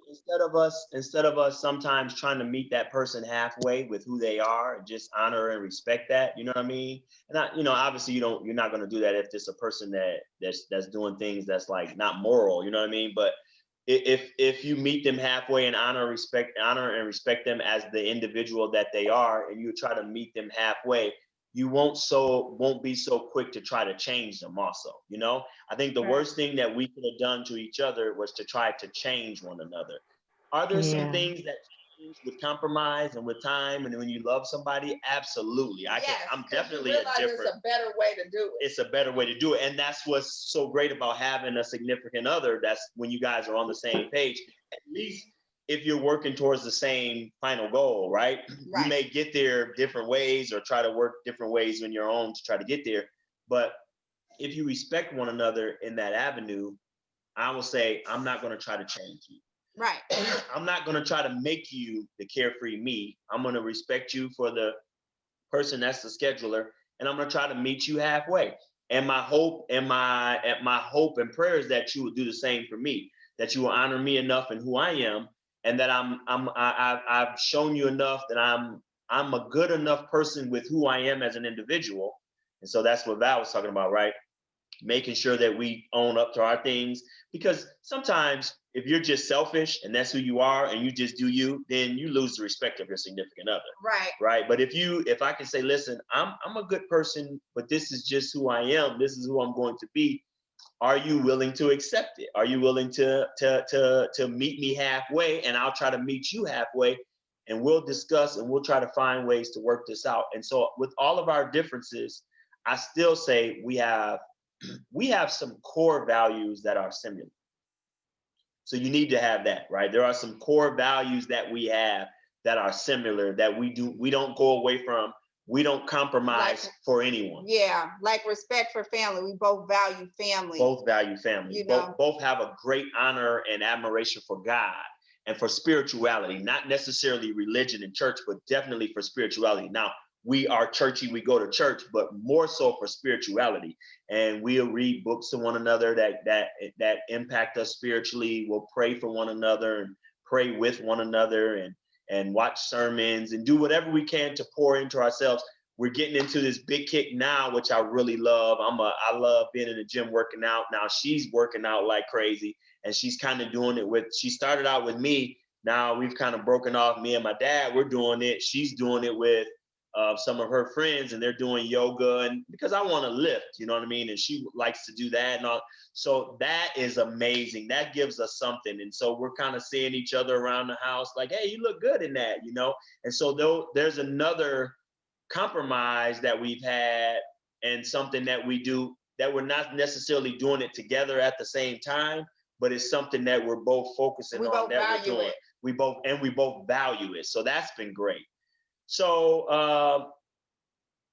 Instead of us sometimes trying to meet that person halfway with who they are, and just honor and respect that. You know what I mean? And obviously you're not going to do that if it's a person that's doing things that's like not moral. You know what I mean? But if you meet them halfway and honor and respect them as the individual that they are, and you try to meet them halfway, you won't be so quick to try to change them also. I think the worst thing that we could have done to each other was to try to change one another. Are there some Yeah. things that change with compromise and with time, and when you love somebody? Absolutely. Yes, I'm 'cause you definitely realize it's a better way to do it. it's a better way to do it. And that's what's so great about having a significant other. That's when you guys are on the same page, at least if you're working towards the same final goal, right? You may get there different ways or try to work different ways on your own to try to get there. But if you respect one another in that avenue, I will say, I'm not going to try to change you. Right. I'm not going to try to make you the carefree me. I'm going to respect you for the person that's the scheduler, and I'm going to try to meet you halfway. And my hope and prayer is that you will do the same for me, that you will honor me enough in who I am, and that I've shown you enough that I'm a good enough person with who I am as an individual. And so that's what Val was talking about, right? Making sure that we own up to our things, because sometimes if you're just selfish and that's who you are and you just do you, then you lose the respect of your significant other. Right. But if I can say, listen, I'm a good person, but this is just who I am, this is who I'm going to be, are you willing to accept it? Are you willing to meet me halfway, and I'll try to meet you halfway, and we'll discuss and we'll try to find ways to work this out. And so with all of our differences, I still say we have some core values that are similar. So you need to have that, right? There are some core values that we have that are similar, that we don't go away from. We don't compromise for anyone. Yeah, like respect for family. We both value family. Both value family. Both have a great honor and admiration for God and for spirituality, not necessarily religion and church, but definitely for spirituality. Now, we are churchy, we go to church, but more so for spirituality. And we'll read books to one another that impact us spiritually. We'll pray for one another and pray with one another and watch sermons and do whatever we can to pour into ourselves. We're getting into this big kick now, which I really love. I love being in the gym working out. Now she's working out like crazy, and she's kind of doing it she started out with me. Now we've kind of broken off. Me and my dad, we're doing it. She's doing it with some of her friends, and they're doing yoga, and because I want to lift, you know what I mean? And she likes to do that and all. So that is amazing. That gives us something. And so we're kind of seeing each other around the house like, hey, you look good in that, And so there's another compromise that we've had, and something that we do that we're not necessarily doing it together at the same time, but it's something that we're both focusing on, that we're doing. We both value it. So that's been great. So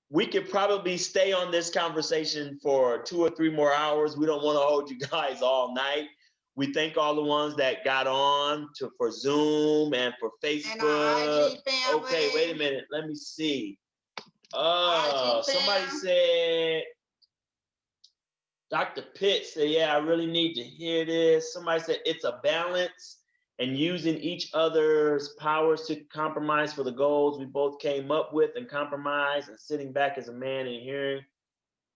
we could probably stay on this conversation for 2 or 3 more hours. We don't want to hold you guys all night. We thank all the ones that got on for Zoom and for Facebook. And our IG family. Okay, wait a minute. Let me see. Somebody said, Dr. Pitt said, yeah, I really need to hear this. Somebody said it's a balance and using each other's powers to compromise for the goals we both came up with and compromise, and sitting back as a man and hearing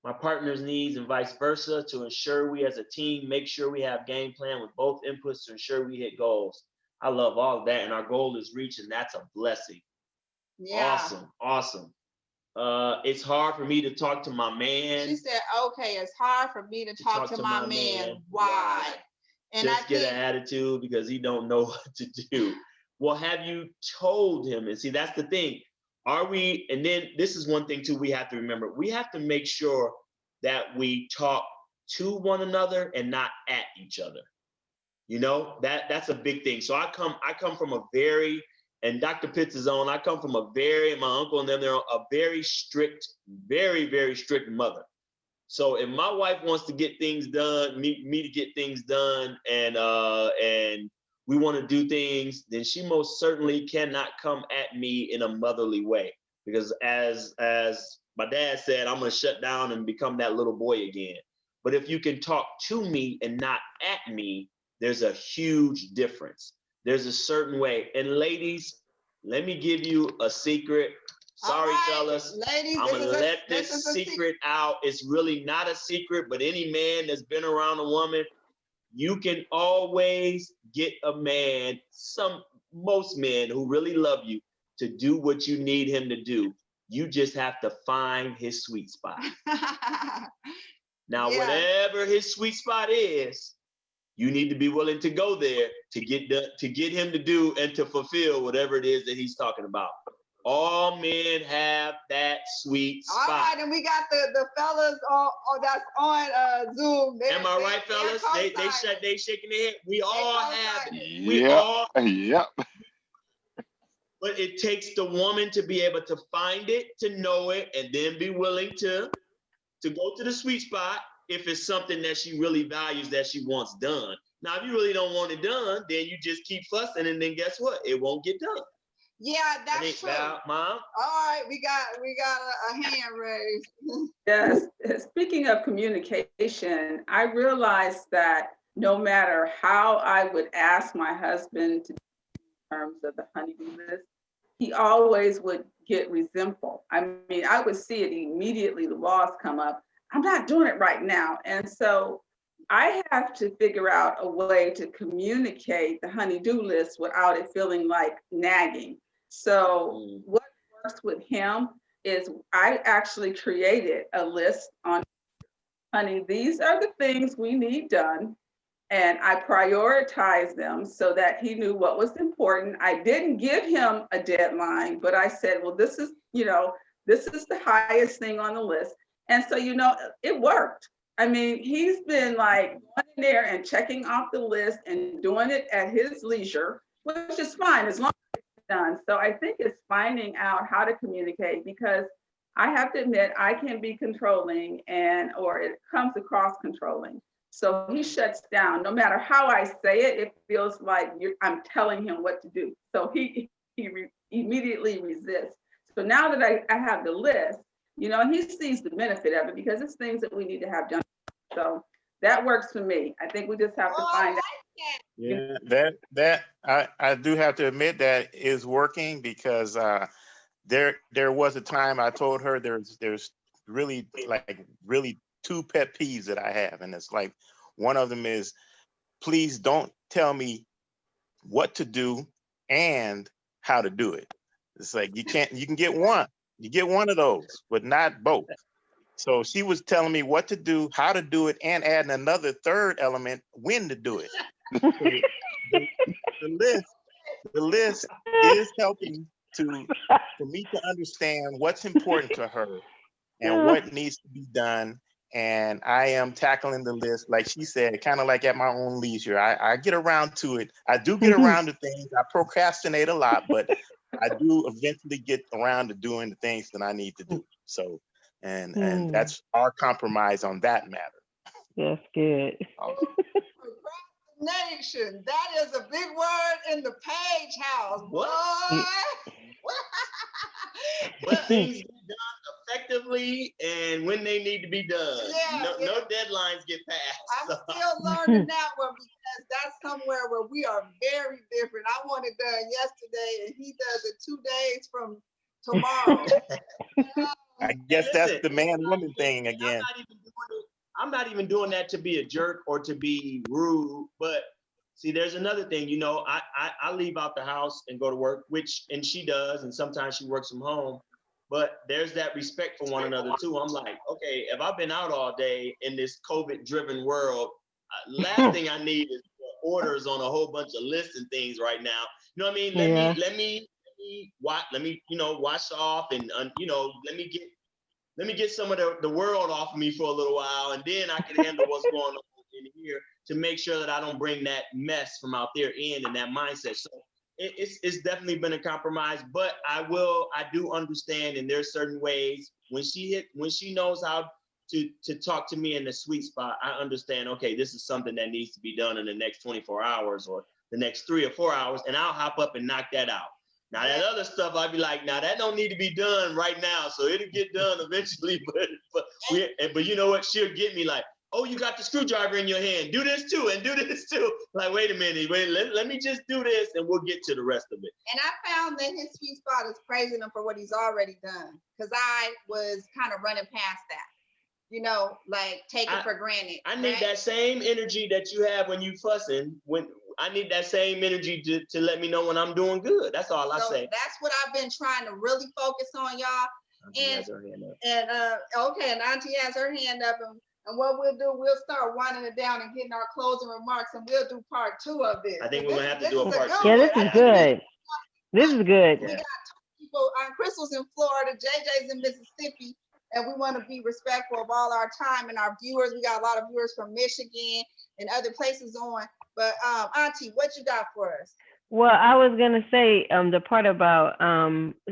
my partner's needs and vice versa to ensure we as a team make sure we have game plan with both inputs to ensure we hit goals. I love all of that, and our goal is reached, and that's a blessing. Yeah. Awesome. It's hard for me to talk to my man. She said, okay, it's hard for me to talk to my man. Why? And just get an attitude because he don't know what to do. Well, have you told him? And see, that's the thing. Are we, and then this is one thing too we have to remember. We have to make sure that we talk to one another and not at each other. That's a big thing. So I come from a very and Dr. Pitts is on. I come from my uncle and them, they're a very strict, very, very strict mother. So if my wife wants to get things done, me to get things done, and we want to do things, then she most certainly cannot come at me in a motherly way. Because as my dad said, I'm gonna shut down and become that little boy again. But if you can talk to me and not at me, there's a huge difference. There's a certain way. And ladies, let me give you a secret. Sorry, fellas. Ladies, I'm gonna let this secret out. It's really not a secret, but any man that's been around a woman, you can always get a man, most men who really love you, to do what you need him to do. You just have to find his sweet spot. Now, whatever his sweet spot is, you need to be willing to go there to get him to do and to fulfill whatever it is that he's talking about. All men have that sweet spot. All right, and we got the fellas that's on Zoom. Am I right, fellas? They shaking their head. We all have it. We Yep. all. Yep. But it takes the woman to be able to find it, to know it, and then be willing to go to the sweet spot if it's something that she really values, that she wants done. Now, if you really don't want it done, then you just keep fussing, and then guess what? It won't get done. Yeah, that's true. Mom? All right, we got a hand raised. Yes, speaking of communication, I realized that no matter how I would ask my husband to do in terms of the honeydew list, he always would get resentful. I mean, I would see it immediately, the walls come up. I'm not doing it right now. And so I have to figure out a way to communicate the honeydew list without it feeling like nagging. So what works with him is I actually created a list on, honey, these are the things we need done. And I prioritized them so that he knew what was important. I didn't give him a deadline, but I said, well, this is the highest thing on the list. And so, it worked. I mean, he's been like going in there and checking off the list and doing it at his leisure, which is fine as long as it's done. So I think it's finding out how to communicate, because I have to admit I can be controlling or it comes across controlling. So he shuts down. No matter how I say it, it feels like I'm telling him what to do. So he immediately resists. So now that I have the list, he sees the benefit of it because it's things that we need to have done. So that works for me. I think we just have to find out. Yeah, that I do have to admit that is working, because there was a time I told her there's really two pet peeves that I have, and it's like, one of them is, please don't tell me what to do and how to do it. It's like you can get one. You get one of those, but not both. So she was telling me what to do, how to do it, and adding another third element, when to do it. The list is helping for me to understand what's important to her and what needs to be done. And I am tackling the list, like she said, kind of like at my own leisure. I get around to it. I do get around to things. I procrastinate a lot, but I do eventually get around to doing the things that I need to do. So, and that's our compromise on that matter. That's good. Procrastination. That is a big word in the Page house. Boy. But things get done effectively and when they need to be done. No deadlines get passed. I'm still learning that one, because that's somewhere where we are very different. I want it done yesterday and he does it 2 days from tomorrow. I guess that's the man-woman thing again. I'm not even doing that to be a jerk or to be rude, but see, there's another thing, I leave out the house and go to work, and she does, and sometimes she works from home, but there's that respect for one another too. I'm like, okay, if I've been out all day in this COVID-driven world, last thing I need is orders on a whole bunch of lists and things right now. You know what I mean? Let me wash off and let me get some of the world off of me for a little while, and then I can handle what's going on in here, to make sure that I don't bring that mess from out there in and that mindset. So it's definitely been a compromise, but I do understand, and there's certain ways when she knows how to talk to me in the sweet spot, I understand, okay, this is something that needs to be done in the next 24 hours or the next 3 or 4 hours, and I'll hop up and knock that out. Now that other stuff, I'd be like, now that don't need to be done right now, so it'll get done eventually. But you know what? She'll get me like, oh, you got the screwdriver in your hand. Do this too, and do this too. Like, wait a minute, let me just do this, and we'll get to the rest of it. And I found that his sweet spot is praising him for what he's already done, because I was kind of running past that. You know, like take it for granted. I need that same energy that you have when you fussing. When I need that same energy to let me know when I'm doing good. That's all I say. That's what I've been trying to really focus on, y'all. Auntie has her hand up. And Auntie has her hand up, and what we'll do, we'll start winding it down and getting our closing remarks, and we'll do part 2 of this. I think we're gonna have to do a part 2. Yeah, this is good. This is good. We got 2 people. Crystal's in Florida, JJ's in Mississippi. And we want to be respectful of all our time and our viewers. We got a lot of viewers from Michigan and other places on. But Auntie, what you got for us? Well, I was gonna say the part about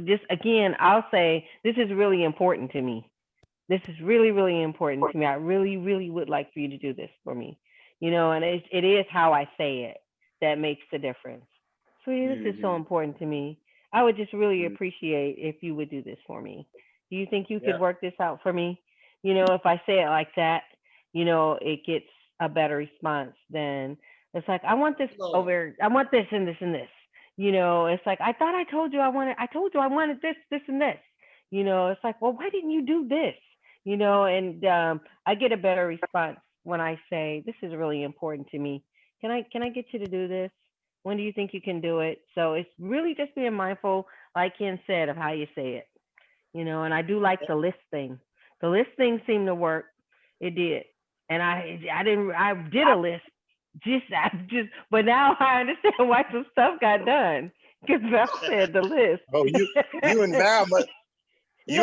just again, I'll say this is really important to me. This is really, really important to me. I really, really would like for you to do this for me. You know, and it is how I say it that makes the difference. Sweetie, this is so important to me. I would just really appreciate if you would do this for me. Do you think you could work this out for me? You know, if I say it like that, you know, it gets a better response than it's like, I want this over, I want this and this and this. You know, it's like, I thought I told you I wanted this, this and this. You know, it's like, well, why didn't you do this? You know, and I get a better response when I say, this is really important to me. Can I get you to do this? When do you think you can do it? So it's really just being mindful, like Ken said, of how you say it. You know, and I do like the list thing. The list thing seemed to work. It did. And I did a list. But now I understand why some stuff got done. Because Val said the list. Oh, you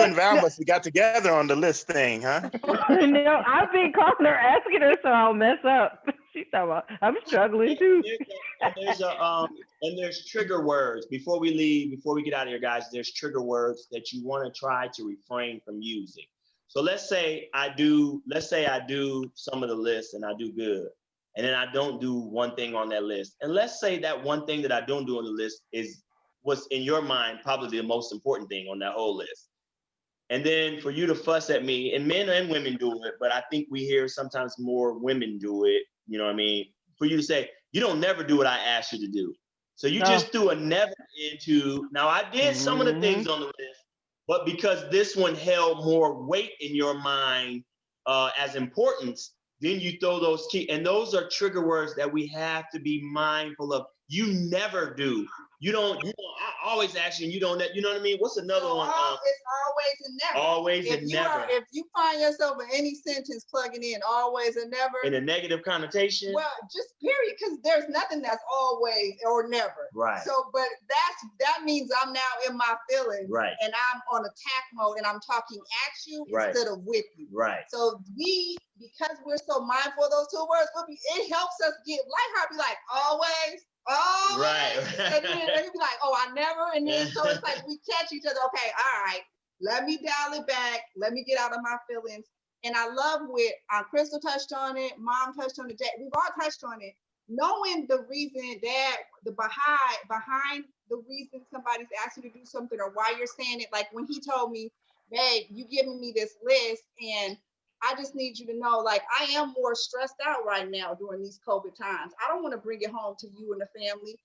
and Val must have got together on the list thing, huh? No, I've been calling her, asking her, so I'll mess up. She's talking about, I'm struggling too. And there's trigger words. Before we leave, before we get out of here, guys, there's trigger words that you want to try to refrain from using. So let's say I do some of the lists and I do good. And then I don't do one thing on that list. And let's say that one thing that I don't do on the list is what's in your mind probably the most important thing on that whole list. And then for you to fuss at me, and men and women do it, but I think we hear sometimes more women do it, you know what I mean? For you to say, you don't never do what I asked you to do. So you just threw a never into, now I did some of the things on the list, but because this one held more weight in your mind as importance, then you throw those key, and those are trigger words that we have to be mindful of. You never do. You don't, I always ask you, and you don't, you know what I mean? What's another one? It's always and never. Always and never. If you find yourself in any sentence plugging in always and never. In a negative connotation? Well, just period, because there's nothing that's always or never. Right. So, but that means I'm now in my feelings. Right. And I'm on attack mode and I'm talking at you instead of with you. Right. So because we're so mindful of those 2 words, it helps us get lighthearted, be like, always. Oh, right. And then they'd be like, oh, I never. And then so it's like we catch each other. Okay, all right, let me dial it back. Let me get out of my feelings. And I love what Crystal touched on it, Mom touched on it, Jack, we've all touched on it. Knowing the reason, behind the reason somebody's asking you to do something or why you're saying it. Like when he told me, babe, you giving me this list and I just need you to know, like, I am more stressed out right now during these COVID times. I don't want to bring it home to you and the family.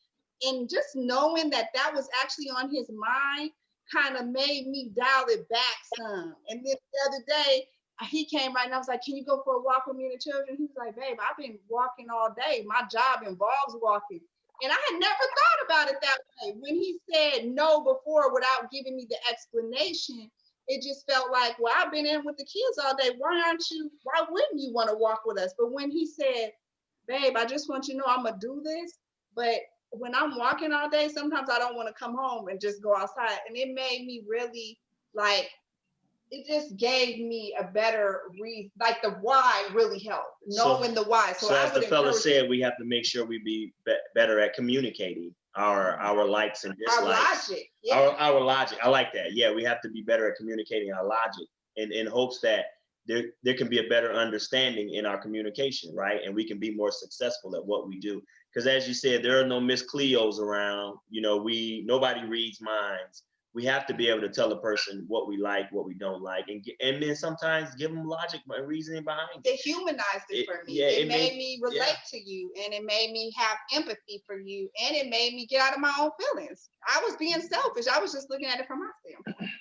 And just knowing that was actually on his mind kind of made me dial it back some. And then the other day, he came right and I was like, can you go for a walk with me and the children? He was like, babe, I've been walking all day. My job involves walking. And I had never thought about it that way. When he said no before without giving me the explanation, it just felt like, well, I've been in with the kids all day. Why wouldn't you want to walk with us? But when he said, babe, I just want you to know I'm going to do this. But when I'm walking all day, sometimes I don't want to come home and just go outside. And it made me really it just gave me a better reason. Like the why really helped, knowing the why. So as the fella said, we have to make sure we be better at communicating our likes and Our dislikes. logic. Yeah. Our logic. I like that. Yeah, we have to be better at communicating our logic in hopes that there can be a better understanding in our communication, right? And we can be more successful at what we do. Because as you said, there are no Miss Cleos around. You know, nobody reads minds. We have to be able to tell a person what we like, what we don't like, and then sometimes give them logic and reasoning behind it. It humanized it for me. Yeah, it made me relate yeah. to you, and it made me have empathy for you, and it made me get out of my own feelings. I was being selfish. I was just looking at it from my standpoint.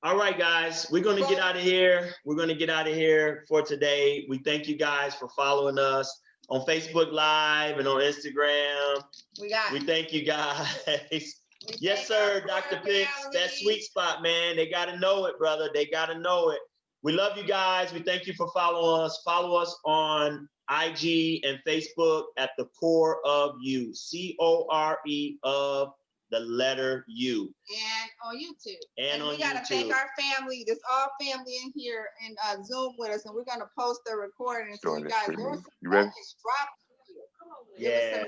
All right, guys, we're going to get out of here. We're going to get out of here for today. We thank you guys for following us on Facebook Live and on Instagram. We thank you guys. Yes, sir, Dr. Pitts. That sweet spot, man. They got to know it, brother. They got to know it. We love you guys. We thank you for following us. Follow us on IG and Facebook at TheCoreofU. CORE of the letter U. And on YouTube. And we got to thank our family. There's all family in here in Zoom with us, and we're going to post the recording. So you guys, there's some nuggets dropped. Yeah,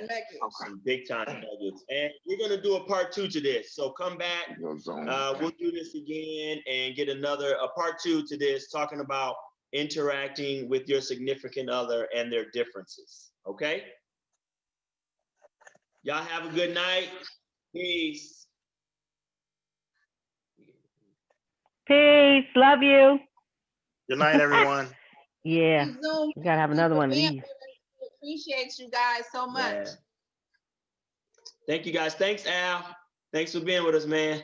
some big time nuggets. And we're going to do a part 2 to this. So come back. We'll do this again and get a part 2 to this, talking about interacting with your significant other and their differences. Okay? Y'all have a good night. Peace. Peace. Love you. Good night, everyone. Yeah. We gotta have another one of these. Appreciate you guys so much. Yeah. Thank you guys. Thanks, Al. Thanks for being with us, man.